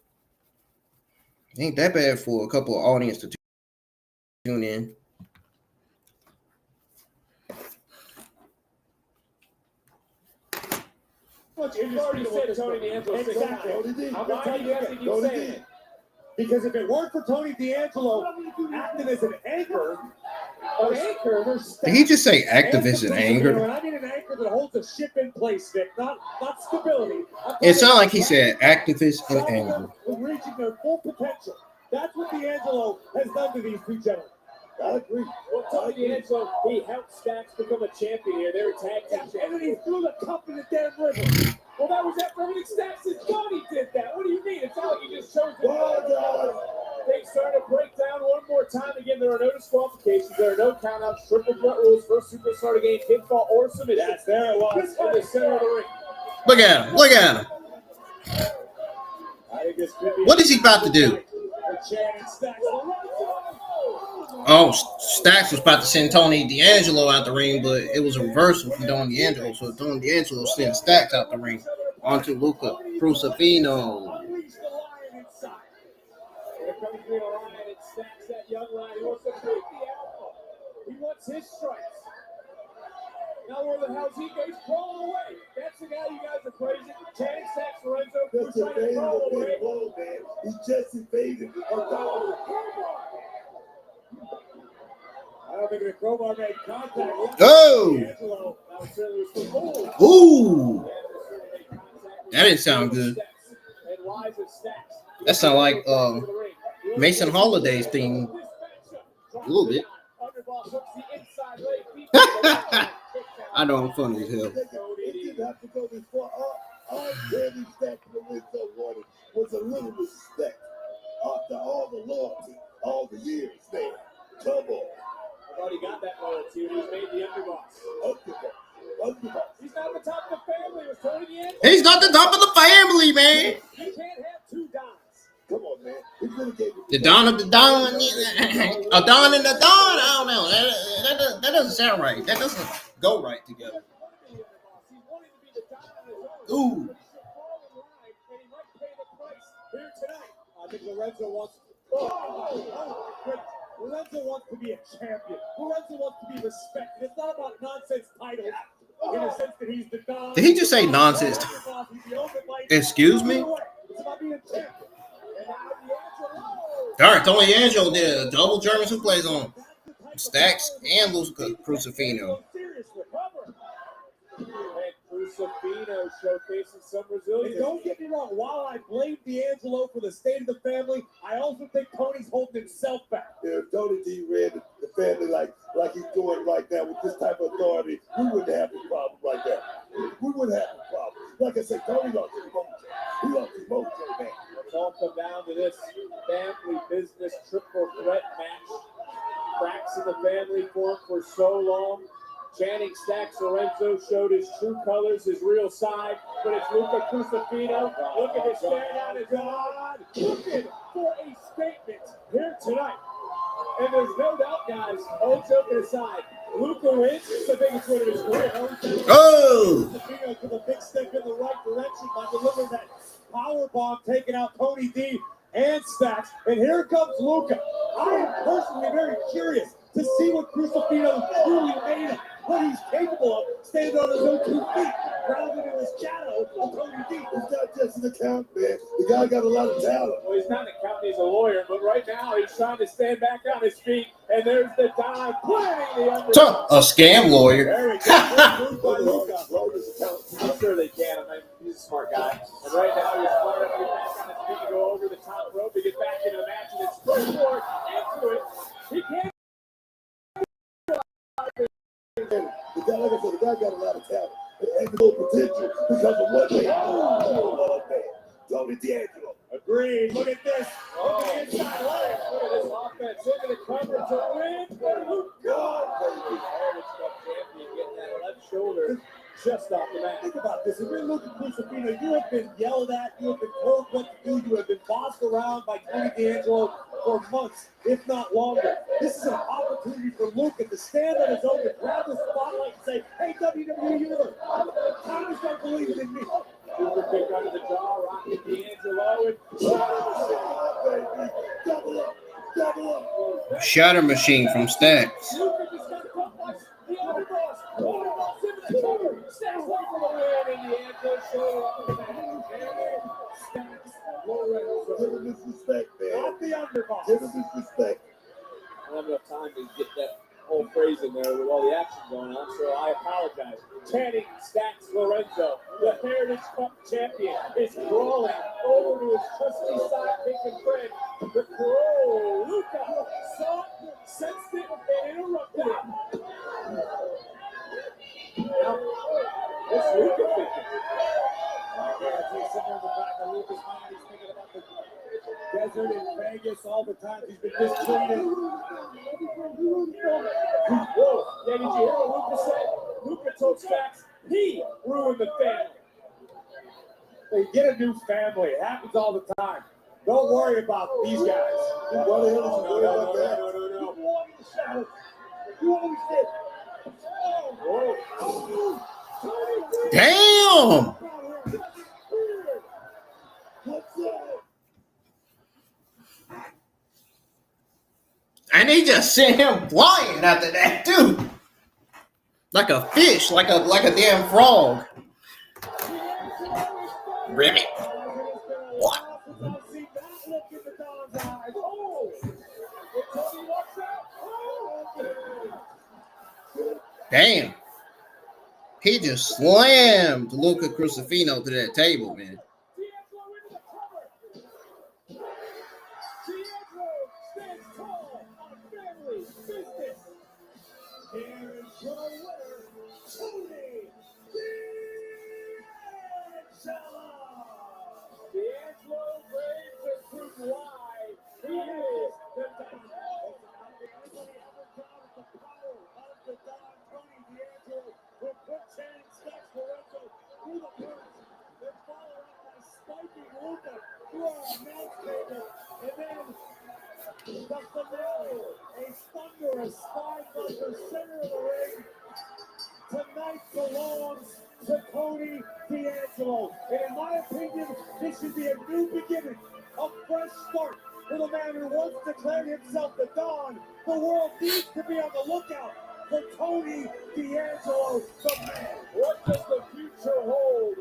It ain't that bad for a couple of audience to tune in. You've already said Tony D'Angelo. Exactly. I'm not going to keep saying it. Because if it weren't for Tony D'Angelo acting as an anchor for Did he just say activist and anger? I need an anchor that holds a ship in place, Nick, not stability. It sounded like he said activist and anger. Reaching their full potential. That's what D'Angelo has done to these two gentlemen. I agree. Well, Tony D'Angelo, he helped Stacks become a champion here. They were tag team champions. And then he threw the cup in the damn river. Well, that was after everything Stacks had done. He did that. What do you mean? It's not like he just chose to. Things starting to break down one more time. Again, there are no disqualifications. There are no countouts. Triple threat rules. First superstar to gain pinfall or submission. Yes, there it was. In the center of the ring. Look at him. Look at him. I think this could be What is he about to do? Oh, Stacks was about to send Tony D'Angelo out the ring, but it was a reversal from Tony D'Angelo. So Tony D'Angelo sent Stacks out the ring onto Luca Crusifino. He wants his stripes. Now where the hell's he goes? Crawl away. That's the guy you guys are praising. Channing Stacks, Lorenzo. Just evaded a big blow, man. He just evaded a power. I don't think the crowbar made contact. Oh! Ooh! That didn't sound good. That sounded like Mason Holiday's theme. A little bit. I know I'm funny as hell. It didn't have to go this far. All Danny Stacks Lorenzo wanted was a little respect. After all the loyalty, all the years, man. Come on. I thought he got that loyalty when he made the underboss. Underboss. He's not the top of the family. It was Tony D'Angelo. He's not the top of the family, man. You can't have two Dons. Come on, man. He really gave it. The Don of the Don. A Don and the Don. I don't know. That doesn't sound right. That doesn't go right together. Ooh. I think Lorenzo wants. Lorenzo wants to be a champion. Lorenzo wants to be respected. It's not about nonsense titles. In the sense that he's the Don. Did he just say nonsense? Excuse me? It's about being a champion. Darn, Tony D'Angelo did a double German suplex on Stacks and Luca Crusifino. Crusifino showcasing some resilience. And don't get me wrong, while I blame D'Angelo for the state of the family, I also think Tony's holding himself back. Yeah, if Tony D ran the family like he's doing right now with this type of authority, we wouldn't have a problem like that. We wouldn't have a problem. Like I said, Tony lost his mojo. He lost his mojo, man. Let's all come down to this family business triple threat match. Cracks in the family form for so long. Channing Stacks Lorenzo showed his true colors, his real side, but it's Luca Crusifino. Look at this staring down his God, looking for a statement here tonight. And there's no doubt, guys, all joking aside, Luca wins. It's the biggest win of his career. Oh! Crusifino took a big step in the right direction by delivering that power bomb, taking out Tony D and Stacks. And here comes Luca. I am personally very curious to see what Crusifino is truly made of. What he's capable of, standing on his own 2 feet, grounded in his shadow of Tony D. He's not just an accountant, man. The guy got a lot of talent. Well, he's not an accountant, he's a lawyer, but right now he's trying to stand back on his feet, and there's the dive, planting the under. A scam lawyer. There we go. By Luca. I'm sure they can. I mean, he's a smart guy. And right now he's firing up back on his feet to go over the top rope to get back into the match, and it's springboard into it. He can't. The guy, like I said, the guy got a lot of talent and no potential because of what they do. Tony D'Angelo. Agreed. Look at this. Look at the inside leg. Look at this offense. Look at the coverage to win for Luca. Heritage Cup champion getting that left shoulder just off the mat. Think about this. If you're Luca Crusifino, you have been yelled at. You have been told what to do. You have been bossed around by Tony D'Angelo for months, if not longer. This is an opportunity for Luca to stand on his own, to grab the spotlight and say, hey, WWE Universe, time to start believing in me. Super kick under the jaw, rocking D'Angelo, and Double up, double up. Shatter Machine from Stacks. Luca just got caught by the underboss. Underboss into the cover. Stacks away from the win, and D'Angelo showed up. Stacks, Lorenzo. Give him his respect, man. Not the underboss. Give him his respect. I don't have enough time to get that whole phrase in there with all the action going on, so I apologize. Channing Stacks Lorenzo, the Heritage Cup champion, is crawling over to his trusty sidekick and friend, the Crow. Luca saw it, sensed it, and interrupted it. Now, what's Luca thinking? I guarantee somewhere in the back of Luca's mind, he's thinking about the desert in Vegas, all the times he's been mistreated. Whoa, yeah, did you hear what Luca said? Luca told Stacks he ruined the family. They get a new family. It happens all the time. Don't worry about these guys. Why the hell is he worried about that? You want the shadow. You always did. Oh, Damn! What's that? And they just sent him flying after that, too. Like a fish, like a damn frog. Really? What? Damn. He just slammed Luca Crusifino to that table, man. Tonight belongs to Cody D'Angelo. And in my opinion, this should be a new beginning, a fresh start for the man who once declared himself the Don. The world needs to be on the lookout for Cody D'Angelo, the man. What does the future hold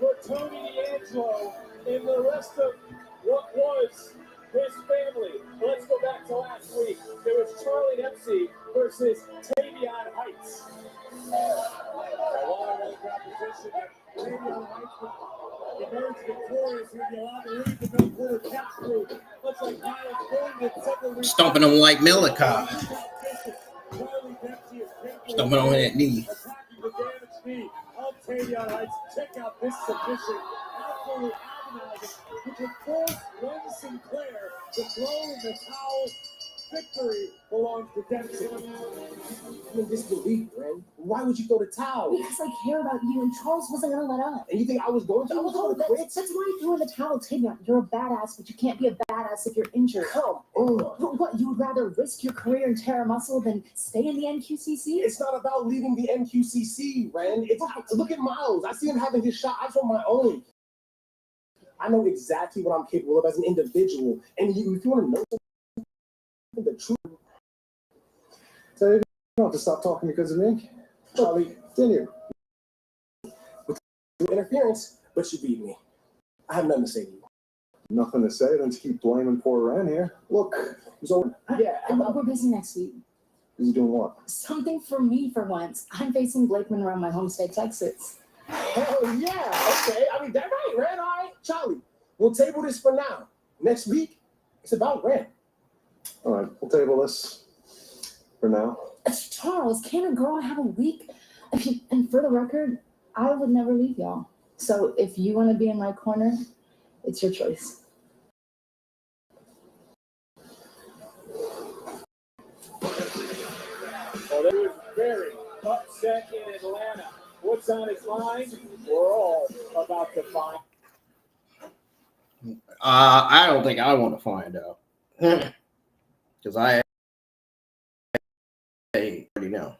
for Tony D'Angelo and the rest of what was his family? Let's go back to last week. There was Charlie Dempsey versus Tavion Heights. A lot of competition. Tavion Heights emerged victorious with the allowed to lead the no quarter catch through. Looks like Miles Gordon did several Stomping him like Malachi. Stomping on that knee. Attacking the damaged knee of Tavion Heights. Check out this submission. Absolutely agonizing, which would force Len Sinclair to throw in the towel. Victory belongs to Dempsey. I'm in disbelief, Ren. Why would you throw the towel? Because I care about you, and Charles wasn't going to let up. And you think I was going to? I was going to quit. That's why you threw in the towel, Tavion. You're a badass, but you can't be a badass if you're injured. Come on. What, you would rather risk your career and tear a muscle than stay in the NQCC? It's not about leaving the NQCC, Ren. Look at Miles. I see him having his shot. I on my own. I know exactly what I'm capable of as an individual. And if you want to know the truth. So you don't have to stop talking because of me. Charlie, continue. With interference, but you beat me. I have nothing to say to you. Nothing to say, then keep blaming poor Ren here. Look, it's over. Yeah, we're busy next week. Is he doing what? Something for me for once. I'm facing Blake Monroe in my home state, Texas. Hell yeah, okay. I mean, that's right, Ren. All right, Charlie, we'll table this for now. Next week, it's about Ren. All right, we'll table this for now. Charles, can't a girl have a week? And for the record, I would never leave y'all. So if you want to be in my corner, it's your choice. Well, there was very upset in Atlanta. What's on his mind? We're all about to find. I don't think I want to find out. because I already know.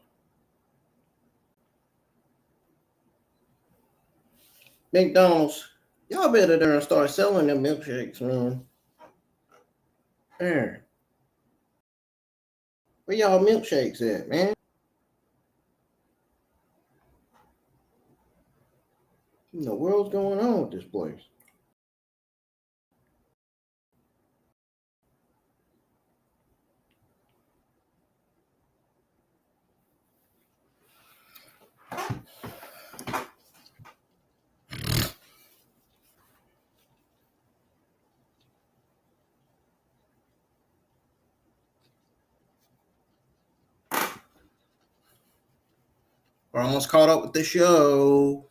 McDonald's, y'all better there and start selling them milkshakes, man. There. Where y'all milkshakes at, man? What in the world's going on with this place? We're almost caught up with the show.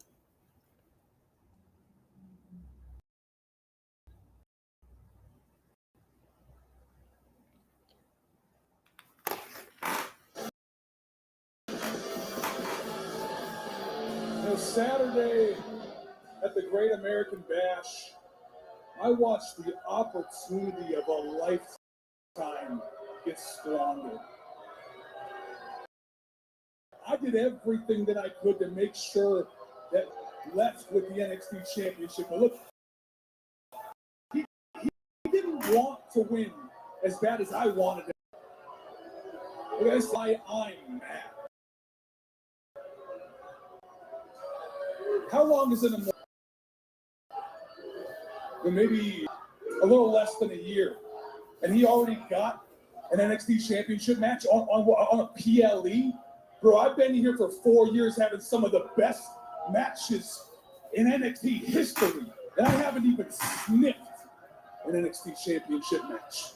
Saturday at the Great American Bash, I watched the opportunity of a lifetime get squandered. I did everything that I could to make sure that left with the NXT Championship. But look, he didn't want to win as bad as I wanted it. That's why I'm mad. How long is it? Maybe a little less than a year. And he already got an NXT Championship match on a PLE? Bro, I've been here for 4 years having some of the best matches in NXT history. And I haven't even sniffed an NXT Championship match.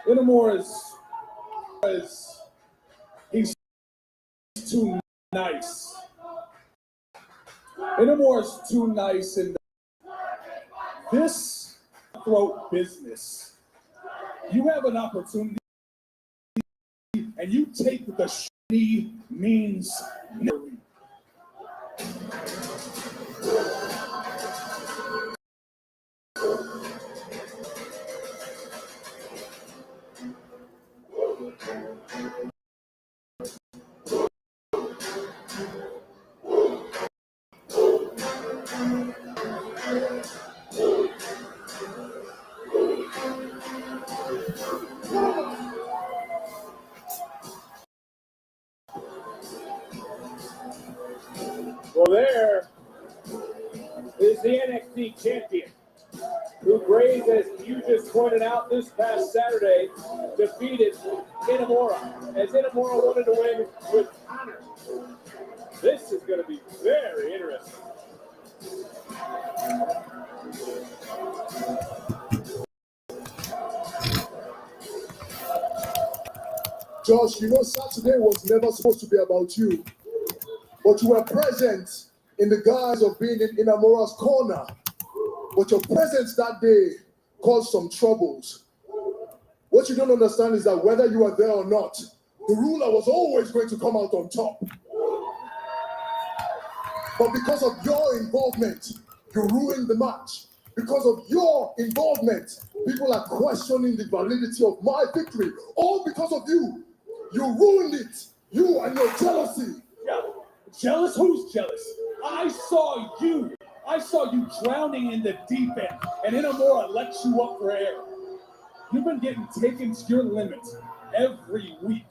Inamura he's too nice. Inamura's too nice in this throat business. You have an opportunity and you take the shitty means. Well, there is the NXT champion, who Graves, as you just pointed out this past Saturday, defeated Inamura, as Inamura wanted to win with honor. This is going to be very interesting. Josh, you know Saturday was never supposed to be about you, but you were present in the guise of being in Inamura's corner. But your presence that day caused some troubles. What you don't understand is that whether you are there or not, the ruler was always going to come out on top. But because of your involvement, you ruined the match. Because of your involvement, people are questioning the validity of my victory. All because of you. You ruined it. You and your jealousy. Yeah. Jealous? Who's jealous? I saw you drowning in the deep end, and Inamura let you up for air. You've been getting taken to your limit every week.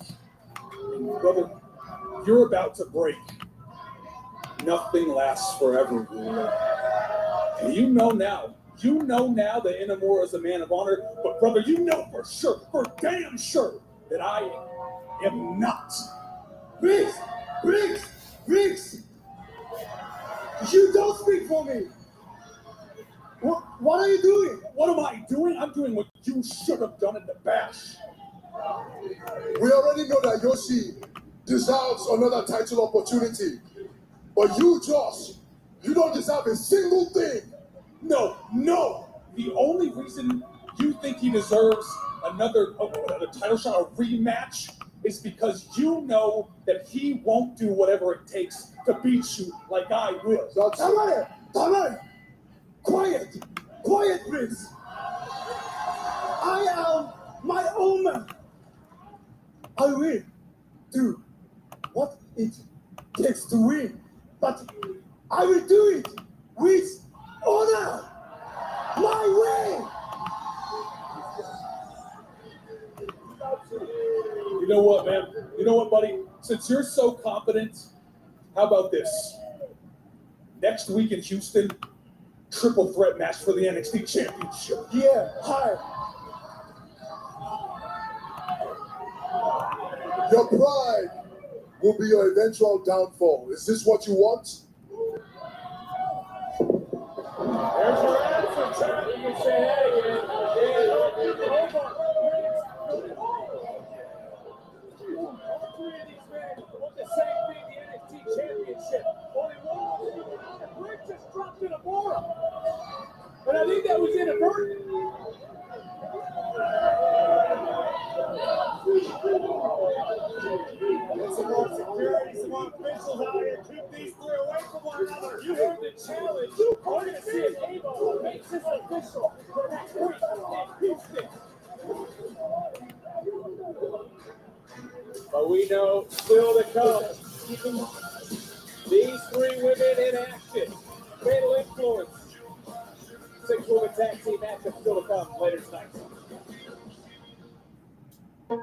And brother, you're about to break. Nothing lasts forever, ruler. And you know now that Inamura is a man of honor, but brother, you know for sure, for damn sure, that I am not. Briggs! You don't speak for me! What are you doing? What am I doing? I'm doing what you should have done in the bash. We already know that Jacy deserves another title opportunity. But you, Josh, you don't deserve a single thing. No. The only reason you think he deserves another title shot or rematch is because you know that he won't do whatever it takes to beat you like I will. Tamale! Quiet, please. I am my own man. I will do what it takes to win, but I will do it with honor, my way. You know what, man? You know what, buddy? Since you're so confident, how about this? Next week in Houston, triple threat match for the NXT Championship. Yeah, hi. Your pride will be your eventual downfall. Is this what you want? There's your answer, Chad. You can say that again. All three of these men want the same thing, the NXT Championship. Only one of them on the bridge just dropped in a bora. And I think that was inadvertent. Get some more security, some more officials out here. Keep these three away from one another. You heard the challenge. We're going to see if Avo makes this official for next week in Houston. But we know still to come. These three women in action. Fatal influence. 6-woman tag team matchup still to come later tonight.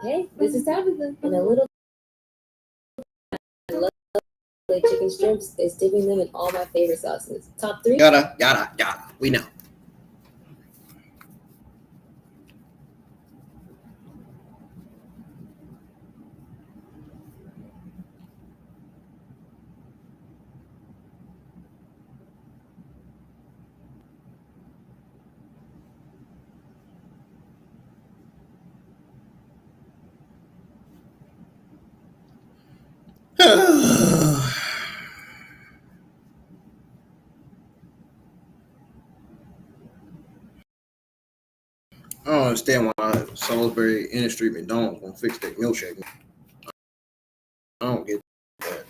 Hey, this is Tabitha, and a little like chicken strips is dipping them in all my favorite sauces. Top 3. Yada. We know. I don't understand why Salisbury Industry McDonald's gonna fix that milkshake. I don't get that.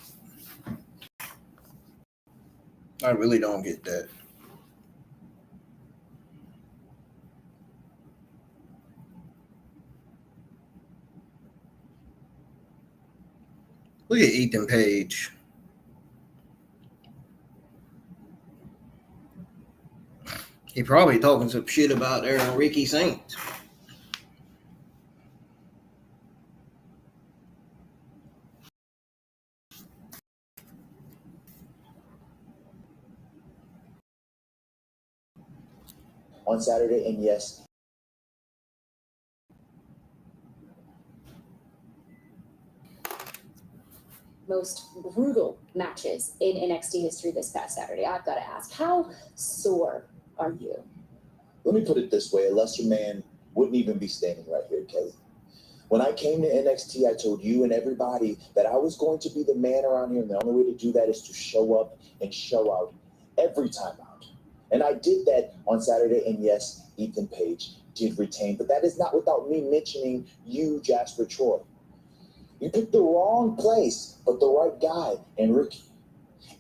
I really don't get that. Look at Ethan Page. He probably talking some shit about Ricky Saints. On Saturday, and yes, Most brutal matches in NXT history this past Saturday. I've got to ask, how sore are you? let me put it this way, a lesser man wouldn't even be standing right here, Kelly. When I came to NXT, I told you and everybody that I was going to be the man around here, and the only way to do that is to show up and show out every time out. And I did that on Saturday, and yes, Ethan Page did retain, but that is not without me mentioning you, Jasper Troy. You picked the wrong place, but the right guy in Ricky.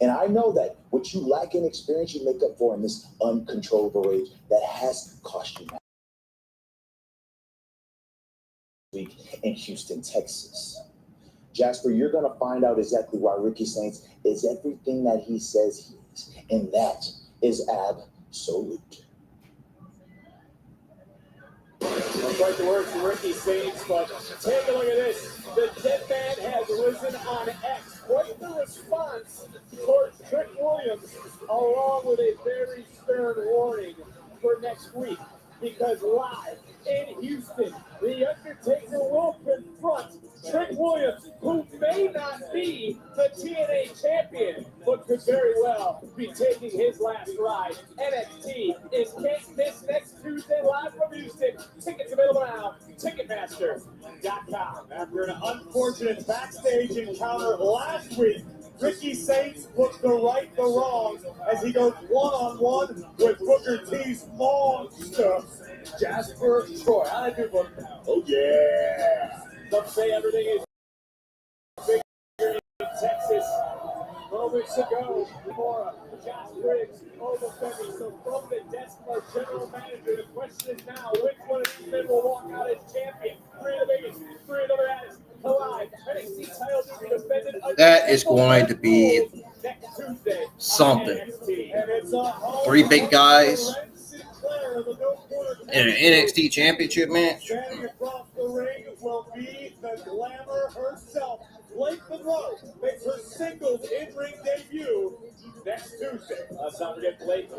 And I know that what you lack in experience, you make up for in this uncontrollable rage that has cost you week in Houston, Texas. Jasper, you're going to find out exactly why Ricky Saints is everything that he says he is. And that is absolute. Not quite the words from Ricky Saints, but take a look at this. The dead man has risen on X. Quite the response towards Trick Williams, along with a very stern warning for next week. Because live in Houston, The Undertaker will confront Trick Williams, who may not be the TNA champion, but could very well be taking his last ride. NXT is can't miss next Tuesday live from Houston. Tickets available now. Ticketmaster.com. After an unfortunate backstage encounter last week, Ricky Saints looked to right the wrong as he goes one-on-one with Booker T's monster, Jasper Troy. How did you do, Booker? Oh, yeah. Some say everything is bigger in Texas. Moment weeks ago, Laura, Josh Briggs, overfending. So from the desk of our general manager, the question is now, which one of these men will walk out as champion? Three of the biggest, three of the baddest, collide. NXT title to be defended. That is going to be something. 3 big guys in an NXT championship match. Standing across the ring will be the Glamour herself. Blake Monroe makes her singles in-ring debut next Tuesday. Let's not forget Blake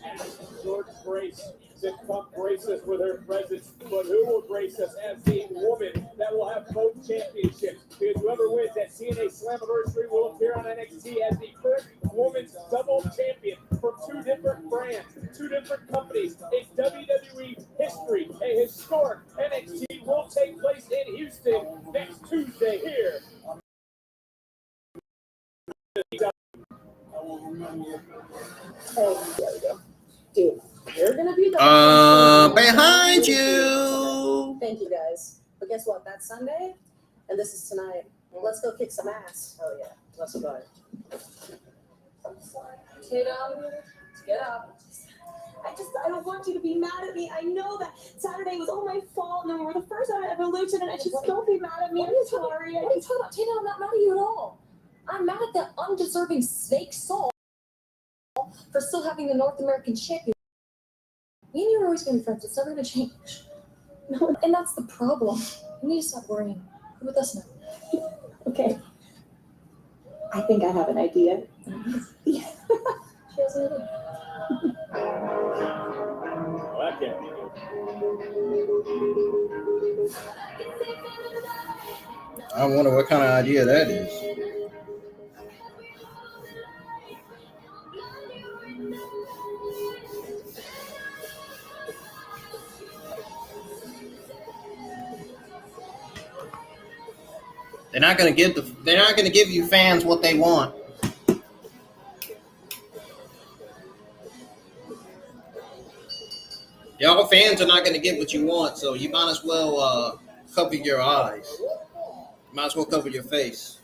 asked George Grace to come grace us with her presence, but who will grace us as the woman that will have both championships? Because whoever wins that TNA Slammiversary will appear on NXT as the first women's double champion from 2 different brands, 2 different companies. In WWE history, a historic NXT will take place in Houston next Tuesday here. Oh, there we go. Dude, you're gonna be the Behind you. Thank you guys. But guess what? That's Sunday, and this is tonight. Let's go kick some ass. Oh yeah, let's go. Tatum, get up. I don't want you to be mad at me. I know that Saturday was all my fault and we're the first time at Evolution and I just don't be mad at me. I'm sorry. What are you talking about? Tatum, I'm not mad at you at all. I'm mad at that undeserving snake soul for still having the North American champion. Me and you are always going to be friends. It's never going to change. No, and that's the problem. You need to stop worrying. You're with us now. Okay. I think I have an idea. She has an idea. Okay. I wonder what kind of idea that is. They're not going to give you fans what they want. Y'all fans are not going to get what you want, so you might as well cover your eyes. You might as well cover your face.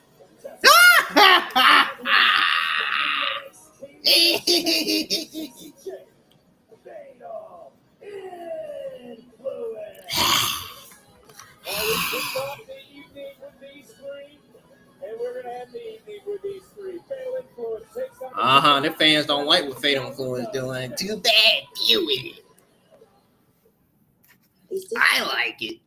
The fans don't like what Fatal Influence doing. Too bad, deal with it. I like it.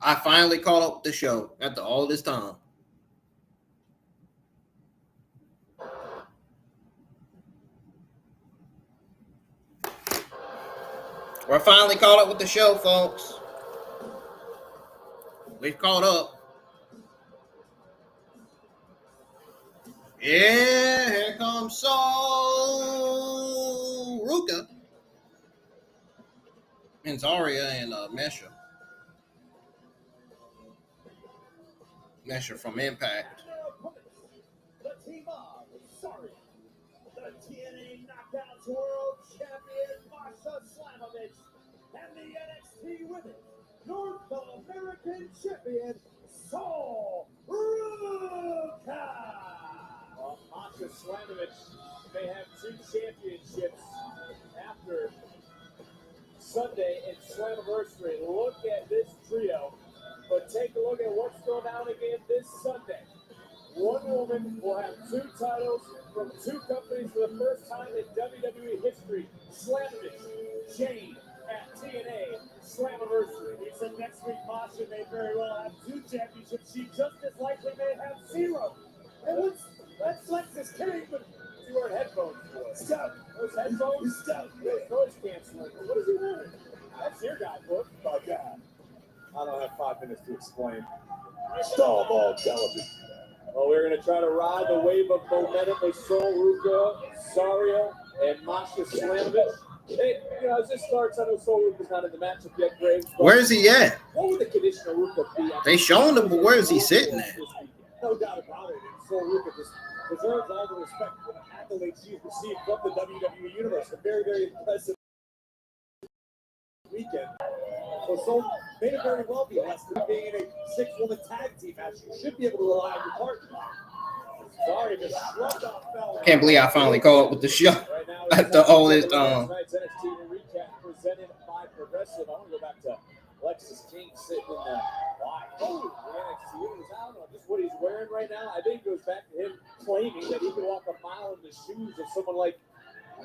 I finally caught up with the show after all this time. We're finally caught up with the show, folks. We've caught up. Yeah, here comes Ruka and Zarya and Mesha. Mesha from Impact. The team of Zarya, the TNA Knockouts World Champion Masha Slamovich, and the NXT Women's North American Champion Ruka. Masha Slamovich may have 2 championships after Sunday in Slammiversary. Look at this trio, but take a look at what's going down again this Sunday. One woman will have 2 titles from 2 companies for the first time in WWE history. Slamovich, Jayne at TNA Slammiversary. We said next week Masha may very well have 2 championships. She just as likely may have 0. And let's let this carry, but you wear headphones. Stop. Those headphones? Stop. Noise canceling. What is he wearing? That's your guy, book. My God. I don't have 5 minutes to explain. Star Ball television. Well, we're going to try to ride the wave of momentum with Sol Ruca, Saria, and Masha Slamovich. Hey, as this starts, I know Sol Ruca's not in the matchup yet, Graves. Where is he at? What would the condition of Ruca be? They showing him, but where is he sitting at? No doubt about it. And Sol Ruca just deserves all the respect for the accolades she's received from the WWE Universe. A very, very impressive weekend. So Sol may very well be less than being in a 6-woman tag team match. You should be able to rely on your partner. Sorry, just shrugged off Fowler. Can't believe I finally caught with the show after all this. Tonight's NXT recap presented by Progressive. I want to go back to Alexis King sitting in the NXT. I don't know just what he's wearing right now. I think it goes back to him claiming that he can walk a mile in the shoes of someone like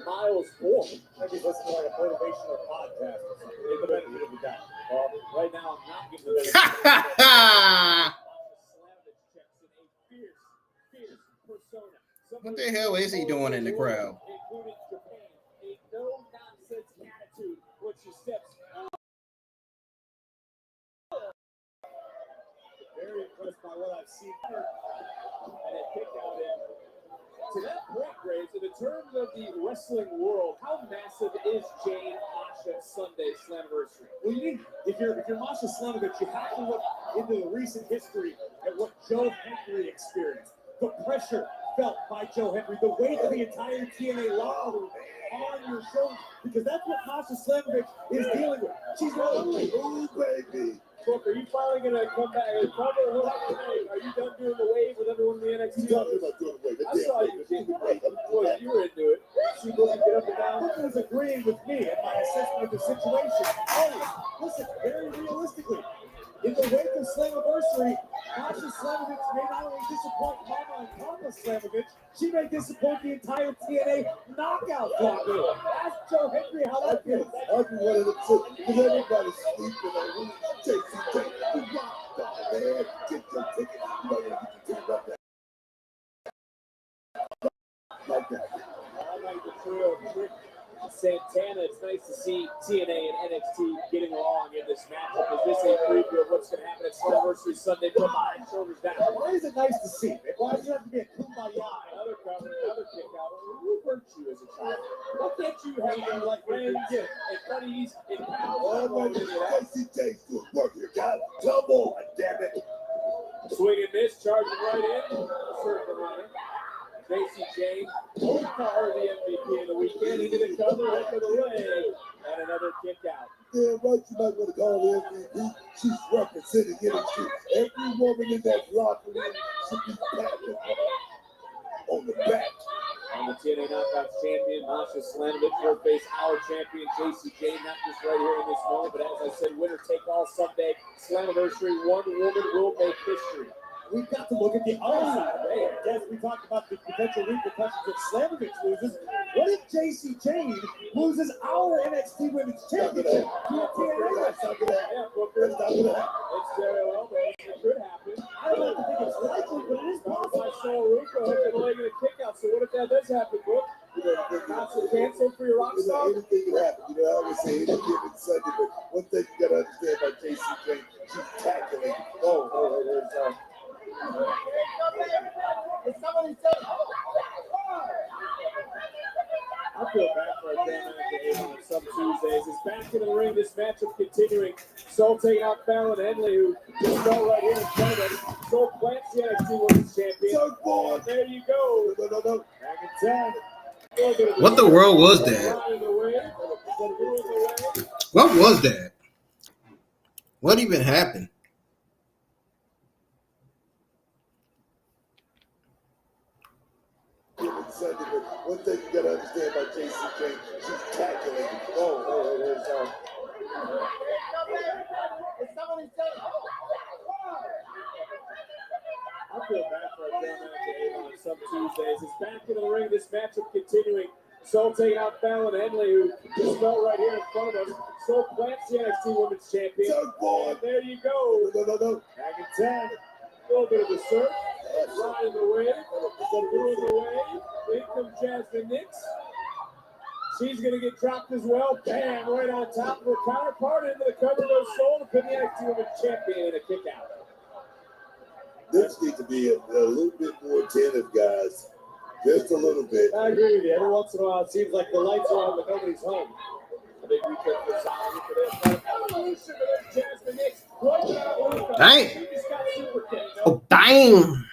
Miles Moore. Maybe listen to like a motivational podcast or something. Give the benefit of the doubt. Well, right now I'm not giving the benefit of the doubt. What the hell is he doing in the crowd? Including Japan, a no-nonsense attitude when she steps out. Very impressed by what I've seen. And a kick out in. To that point, Graves, in the terms of the wrestling world, how massive is Jayne Masha Sunday Slammiversary? Well, you need, if you're Masha Slamovich, you have to look into the recent history at what Joe Hendry experienced. The pressure felt by Joe Hendry, the weight of the entire TNA locker room on your shoulders, because that's what Masha Slamovich is dealing with. She's not only, Ooh, baby. Brooke, are you finally going to come back and cover her? Are you done doing the wave with everyone in the NXT? You talking about doing the wave? I saw you did great. Boy, you were into it. See Brooke get up and down. Brooke was agreeing with me and my assessment of the situation. Hey, listen, very realistically, in the wake of Slammiversary, Masha Slamovich may not only disappoint Mama and Papa Slamovich, she may disappoint the entire TNA knockout block. Ask Joe Hendry how that feels. I'd be one of the two, because everybody's sleeping on me. Jacy, you rock that, man. Get your ticket. You might want to get your ticket right there. Like that. I like the trio of Trick Santana. It's nice to see TNA and NXT getting along in this matchup. Is this a preview of what's going to happen at Slammiversary Sunday? Combined shoulders down. Why is it nice to see? Why does it have to be a kumbaya? Another cover, another kick out. Who hurt you as a child? Why can't you have like friends and buddies and pals? Oh, my God. Jacy Jayne's doing work here, guys. Come on, damn it. Swing and miss, charging right in. Circle runner. Jacy Jayne, both car the MVP of the weekend. Into the cover, hook of the leg, and another kick out. Yeah, right, you might want to call her MVP. She's representing NXT. Every woman in that locker room should be patted on the back. And the TNA Knockouts champion, Masha Slamovich, will face our champion, Jacy Jayne, not just right here in this moment, but as I said, winner take all Sunday. Slammiversary, one woman will make history. We've got to look at the other side of it. Yes, we talked about the potential repercussions if Slamovich loses. What if Jacy Jayne loses our NXT Women's Championship to a TNA? It's very well, but it could happen. I don't think it's likely, but it is possible. I saw Luca hook the leg and a kick out. So what if that does happen, Brooke? Not to cancel for your rock star? Anything can happen. You know, I always say any given Sunday, but one thing you got to understand about Jacy Jayne, she's calculating. I feel bad for a damn Avon on some Tuesdays. It's back in the ring. This matchup continuing. Sol taking out Fallon Henley, who just fell right here in front of him. Sol plants the NXT Women's Champion. And there you go. No. Back in 10. What the world was that? What was that? What even happened? Sunday, but one thing you got to understand about Jacy Jayne, she's calculating. I feel bad for a damn Avon on some Tuesdays. It's back in the ring. This matchup continuing. Soul taking out Fallon Henley, who just fell right here in front of us. Soul plants the NXT Women's Champion. And there you go. No. Back at 10. A little bit of a surf. Right in the way. Through the way. In comes Jasmine Nix. She's going to get dropped as well. Bam! Right on top of her counterpart. Into the cover goes Soul to pin the NXT Women's Champion in a kick out. This needs to be a little bit more attentive, guys. Just a little bit. I agree with you. Every once in a while, it seems like the lights are on, but nobody's home. I think we took this out. Evolution of Jasmine Nix. Dang. She just got super kicked. Oh, dang.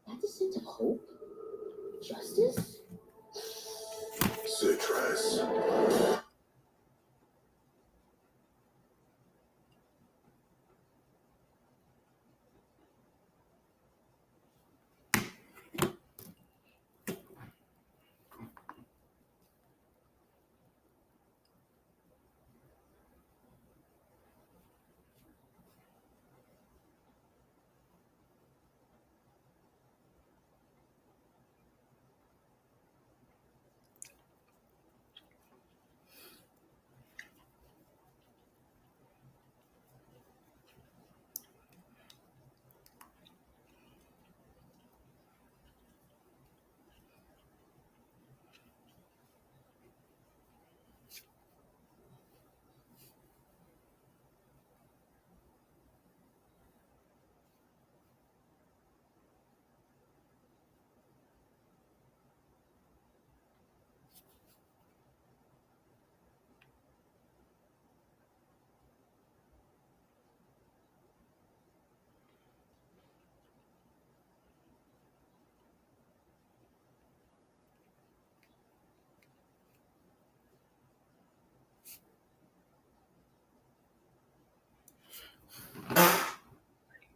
That's a sense of hope? Justice? Citrus.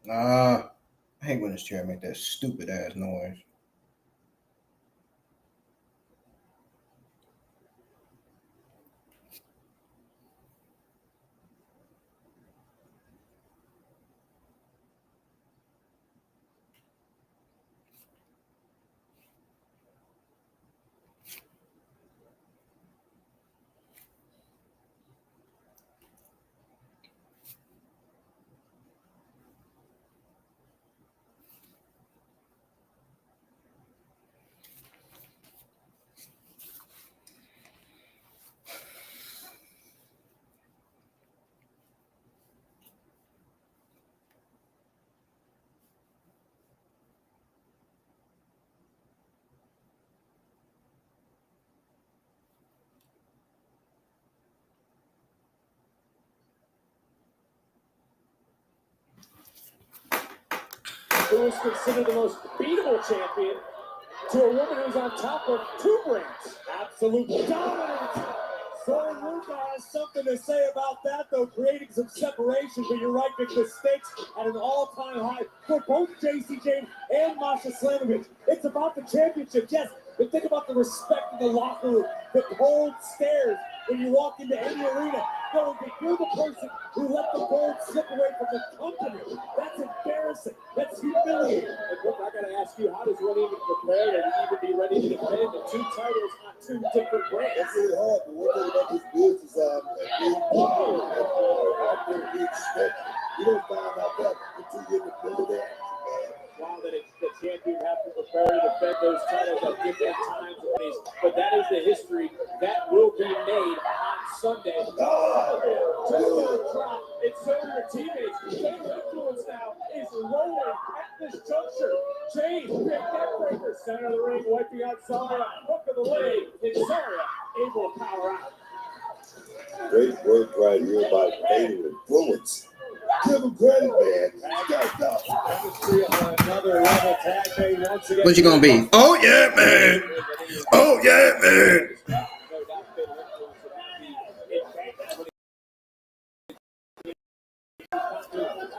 I hate when this chair make that stupid ass noise. Who is considered the most beatable champion to a woman who's on top of 2 brands. Absolute dominance. So Luca has something to say about that, though, creating some separation. But you're right, Nick, the stakes at an all-time high for both Jacy, Jayne, and Masha Slamovich. It's about the championship, yes, but think about the respect in the locker room, the cold stares when you walk into any arena, knowing that you're the person who let the gold slip away from the company. That's embarrassing. That's humiliating. And look, I gotta ask you, how does one even prepare to even be ready to defend the 2 titles on 2 different brands? That's really hard, but one thing about this business, you don't find out that until you're in the middle of that. Wow, that the champion have to prepare to defend those titles at different times and ways. But that is the history that will be made on Sunday. Drop. It's so your teammates. Jayne influence now is rolling at this juncture. Jayne, big neckbreaker, center of the ring, wiping out Zarya. Hook of the leg, and Zarya able to power out. Great work right here by Fatal Influence. Give him credit, man. Another level tag made once again. What's you gonna be? Oh yeah, man. Oh yeah, man.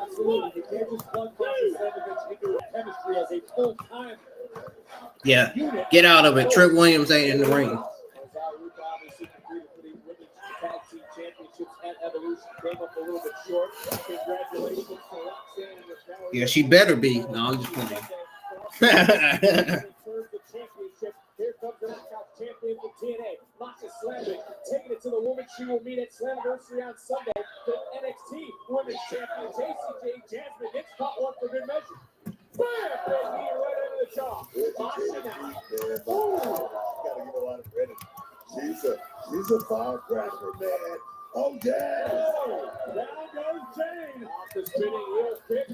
Absolutely, you can't just plug Slamovich into chemistry as a full-time. Yeah, get out of it. Trent Williams ain't in the ring. Yeah, she better be. No, I'm just playing. Here comes the knockout champion for TNA, Masha Slavic, taking it to the woman she will meet at Slammiversary on Sunday. The NXT Women's Champion, Jacy Jasmine gets caught one for good measure. Bam! Big knee right under the jaw. Masha now. Gotta give a lot of credit. She's a firecracker, man. Oh, yeah. Down goes Jayne. Off the spinning heel kick.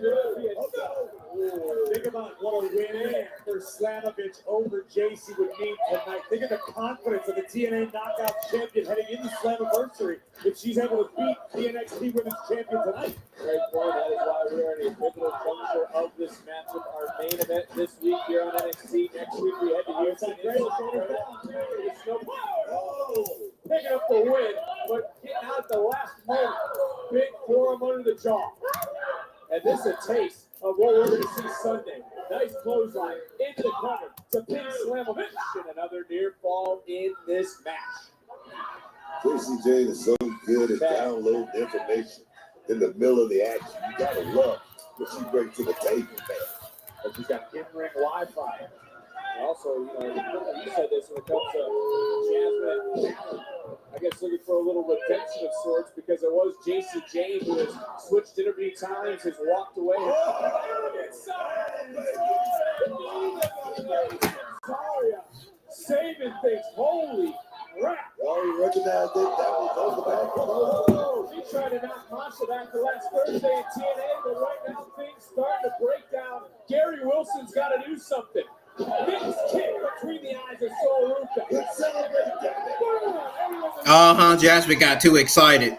Think about what a win for Slamovich over Jacy would mean tonight. Think of the confidence of the TNA knockout champion heading into Slammiversary if she's able to beat the NXT Women's Champion tonight. Great point. That is why we are at a pivotal juncture of this matchup. Our main event this week here on NXT. Next week we head to Houston. Picking up the win, but getting out at the last moment. Big forearm under the jaw. And this is a taste of what we're going to see Sunday. Nice clothesline into the cover to pin Slamovich, and another near fall in this match. Jacy Jayne is so good at downloading information in the middle of the action. You gotta love what she brings to the table, man. But she's got in-ring Wi-Fi. Also, you said this when it comes to Jasmine, I guess looking for a little redemption of sorts because it was Jacy Jayne who has switched interview times, has walked away. Saving things. Holy crap. Oh, you recognize that was on the back. She tried to knock Masha back the last Thursday in TNA, but right now things starting to break down. Gary Wilson's got to do something. Mixed kick between the eyes of Luca. Jasmine got too excited.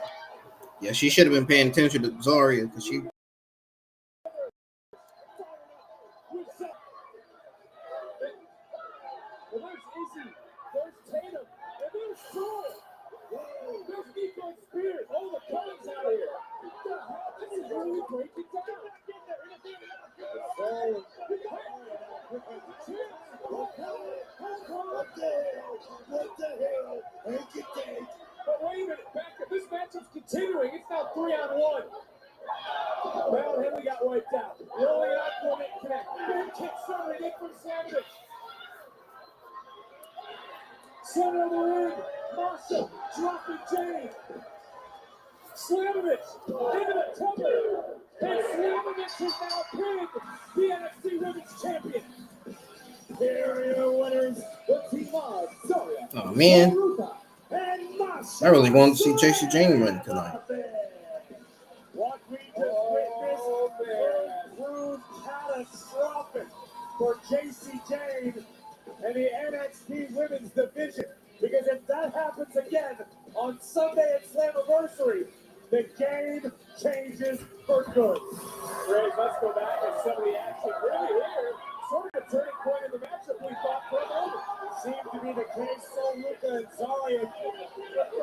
Yeah, she should have been paying attention to Zarya because she. But wait a minute, this matchup's continuing. It's now 3-on-1. Well, Henry got wiped out. Rolling out for it, connect. Big kick suddenly in from Slamovich. Center of the ring, Masha dropping Jayne. Slamovich into the cover. And Slamovich is now pinned the NXT Women's Champion. Here are your winners, the team of Zarya. Oh, man. And Masha. I really wanted to see Jacy Jayne win tonight. What we just witnessed proved catastrophic for Jacy Jayne and the NXT Women's Division. Because if that happens again on Sunday at Slammiversary, the game changes for good. Ray, let's go back and some of the action really here. Sort of a turning point in the matchup we thought for a moment. Seemed to be the case. So Luca and Zarya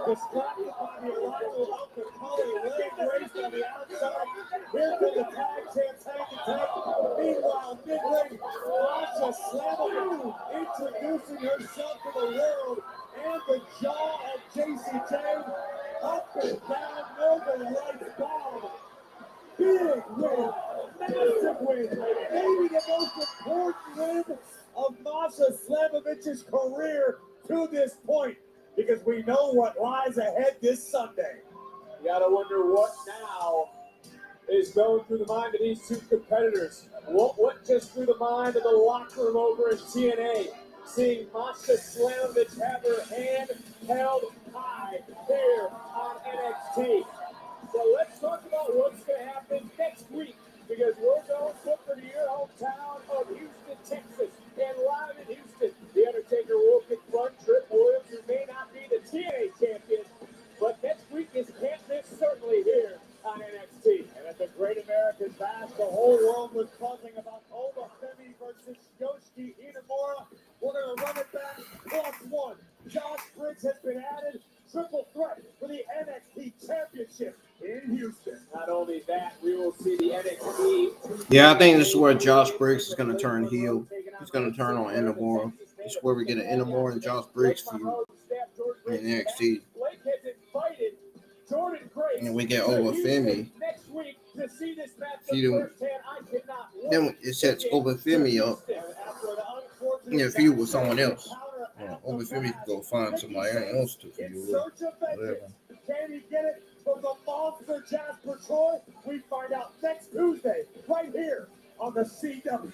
distracted by the arrival of the color leg raised on the outside. Here come the tag champs hand to tag. Meanwhile, mid-ring, Masha Slamovich introducing herself to the world and the jaw of Jacy Jayne. Up and down, Northern Lights bound. Big win, massive win, maybe the most important win of Masha Slamovich's career to this point, because we know what lies ahead this Sunday. You gotta wonder what now is going through the mind of these two competitors. What just through the mind of the locker room over in TNA? Seeing Masha Slamovich have her hand held high here on NXT. So let's talk about what's going to happen next week, because we're going Cutler to your hometown of Houston, Texas, and live in Houston. The Undertaker will confront Trick Williams, who may not be the TNA champion, but next week is can't miss certainly here on NXT. And at the Great American Bash, the whole world was buzzing about Oba Femi versus Yoshiki Inamura. We're going to run it back. +1. Josh Briggs has been added. Triple threat for the NXT Championship in Houston. Not only that, we will see the NXT. Yeah, I think this is where Josh Briggs is going to turn heel. He's going to turn on Inamura. This is where we get an Inamura and Josh Briggs feud in NXT. And we get over Femi next week to see this match feuding firsthand. I cannot then it sets Obafemi up in a feud with someone else. Obafemi can go find somebody else to feud with. Whatever. Can he get it from the monster Jasper Troy? We find out next Tuesday, right here on the CW.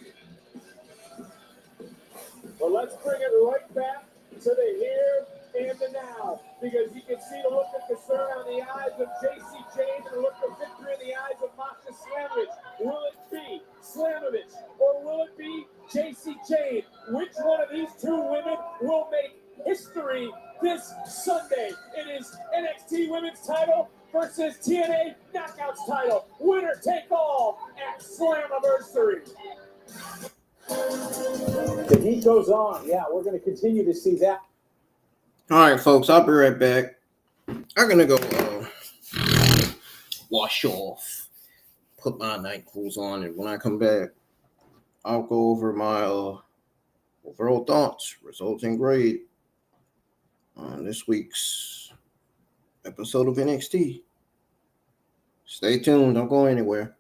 Well, let's bring it right back to the here and the now, because you can see the look of concern on the eyes of Jacy, Jayne, and the look of victory in the eyes of Masha Slamovich. Will it be Slamovich or will it be Jacy, Jayne? Which one of these two women will make history this Sunday? It is NXT Women's title versus TNA Knockouts title. Winner take all at Slammiversary. The heat goes on. Yeah, we're going to continue to see that. All right, folks, I'll be right back. I'm going to go wash off, put my night clothes on, and when I come back, I'll go over my overall thoughts, results, and grade on this week's episode of NXT. Stay tuned. Don't go anywhere.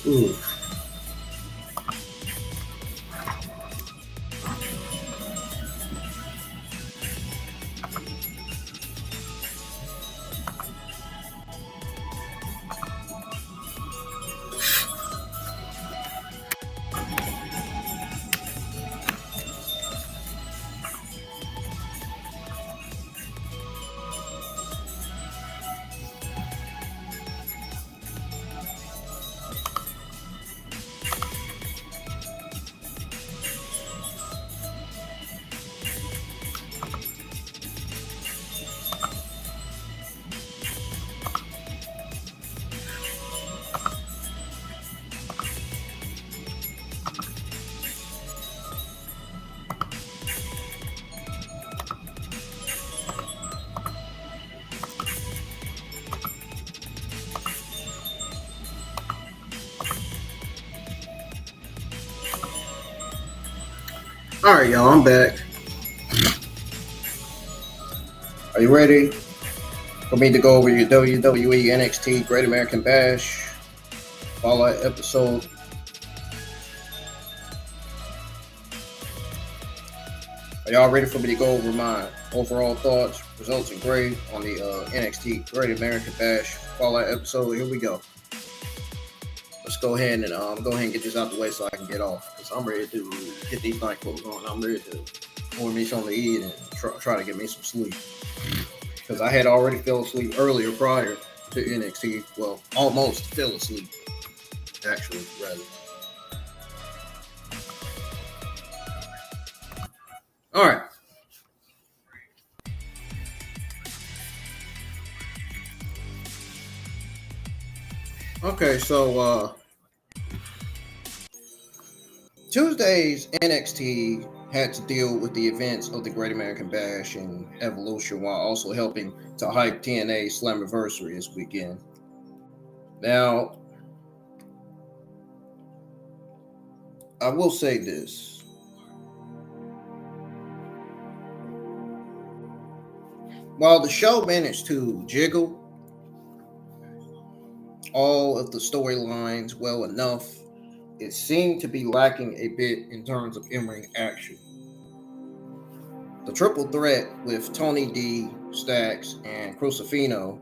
Ooh. All right, y'all, I'm back. Are you ready for me to go over your WWE NXT Great American Bash Fallout episode? Are y'all ready for me to go over my overall thoughts, results, and grade on the NXT Great American Bash Fallout episode? Here we go. Let's go ahead and get this out the way so I can get off, because I'm ready to get these night clothes on. I'm ready to order me something to eat and try to get me some sleep, because I had already fell asleep earlier prior to NXT. Well, almost fell asleep, actually, rather. All right. Okay, so Tuesday's NXT had to deal with the events of the Great American Bash and Evolution, while also helping to hype TNA Slammiversary this weekend. Now, I will say this. While the show managed to jiggle all of the storylines well enough, it seemed to be lacking a bit in terms of in-ring action. The triple threat with Tony D, Stacks, and Crusifino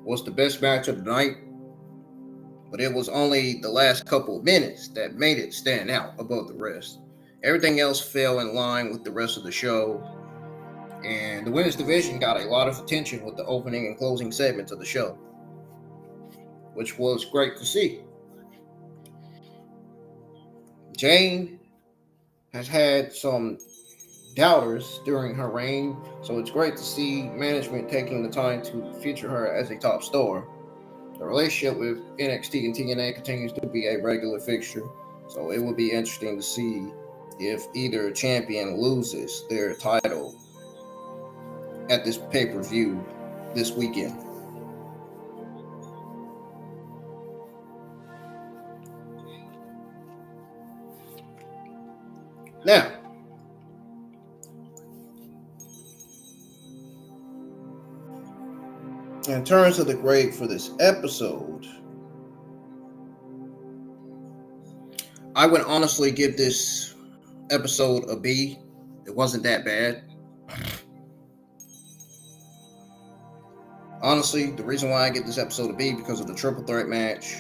was the best match of the night, but it was only the last couple of minutes that made it stand out above the rest. Everything else fell in line with the rest of the show, and the women's division got a lot of attention with the opening and closing segments of the show, which was great to see. Jayne has had some doubters during her reign, so it's great to see management taking the time to feature her as a top star. The relationship with NXT and TNA continues to be a regular fixture, so it will be interesting to see if either champion loses their title at this pay-per-view this weekend. Now, in terms of the grade for this episode, I would honestly give this episode a B. It wasn't that bad. Honestly, the reason why I give this episode a B because of the triple threat match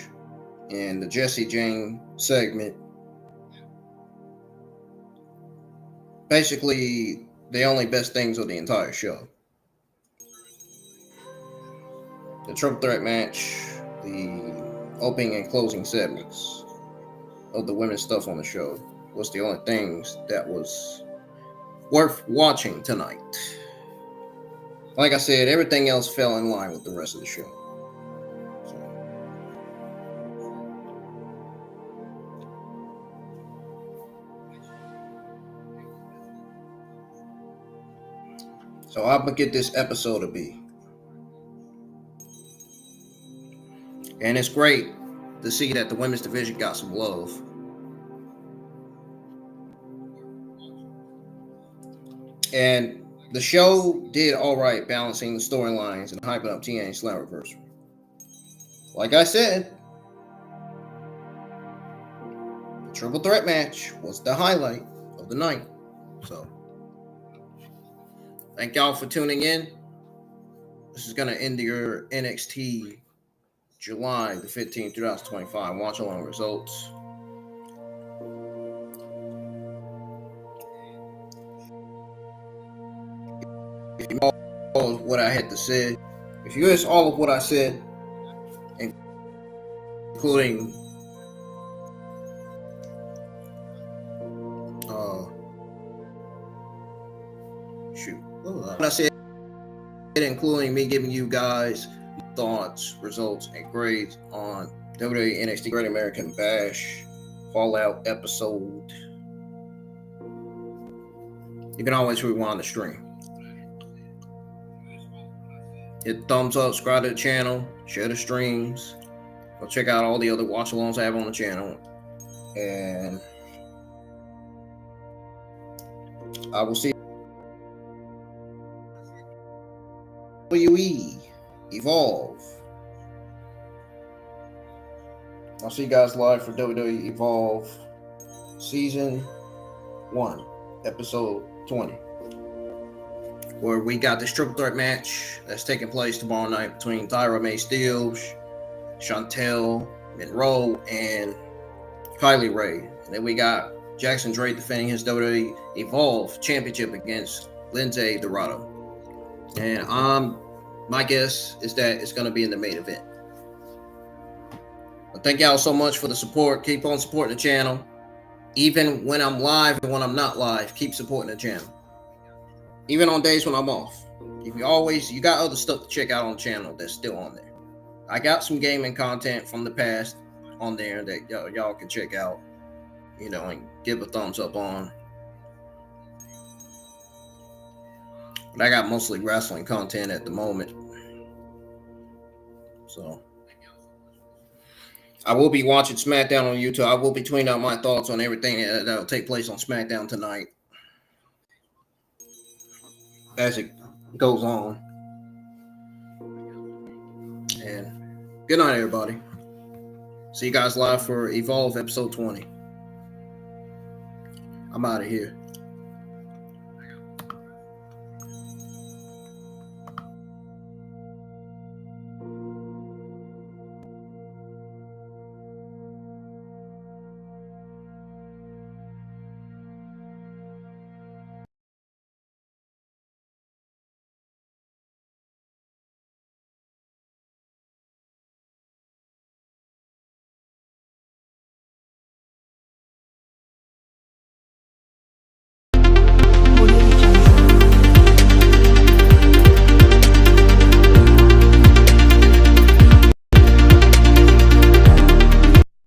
and the Jacy Jayne segment. Basically, the only best things of the entire show. The triple threat match, the opening and closing segments of the women's stuff on the show was the only things that was worth watching tonight. Like I said, everything else fell in line with the rest of the show. So I'm going to get this episode a B. And it's great to see that the women's division got some love. And the show did all right balancing the storylines and hyping up TNA Slammiversary. Like I said, triple threat match was the highlight of the night. So, thank y'all for tuning in. This is going to end your NXT July the 15th, 2025 watch along results. If you know all of what I had to say, if you missed all of what I said, including what I said, including me giving you guys thoughts, results, and grades on WWE NXT Great American Bash Fallout episode, you can always rewind the stream. Hit thumbs up, subscribe to the channel, share the streams, go check out all the other watch alongs I have on the channel, and I will see WWE Evolve. I'll see you guys live for WWE Evolve Season 1, Episode 20, where we got this triple threat match that's taking place tomorrow night between Tyra May Steele, Chantel Monroe, and Kylie Ray. And then we got Jackson Drake defending his WWE Evolve Championship against Lindsay Dorado. And my guess is that it's going to be in the main event. But thank y'all so much for the support. Keep on supporting the channel. Even when I'm live and when I'm not live, keep supporting the channel. Even on days when I'm off. You got other stuff to check out on the channel that's still on there. I got some gaming content from the past on there that y'all can check out, and give a thumbs up on. But I got mostly wrestling content at the moment. So I will be watching SmackDown on YouTube. I will be tweeting out my thoughts on everything that'll take place on SmackDown tonight as it goes on. And good night, everybody. See you guys live for Evolve episode 20. I'm out of here.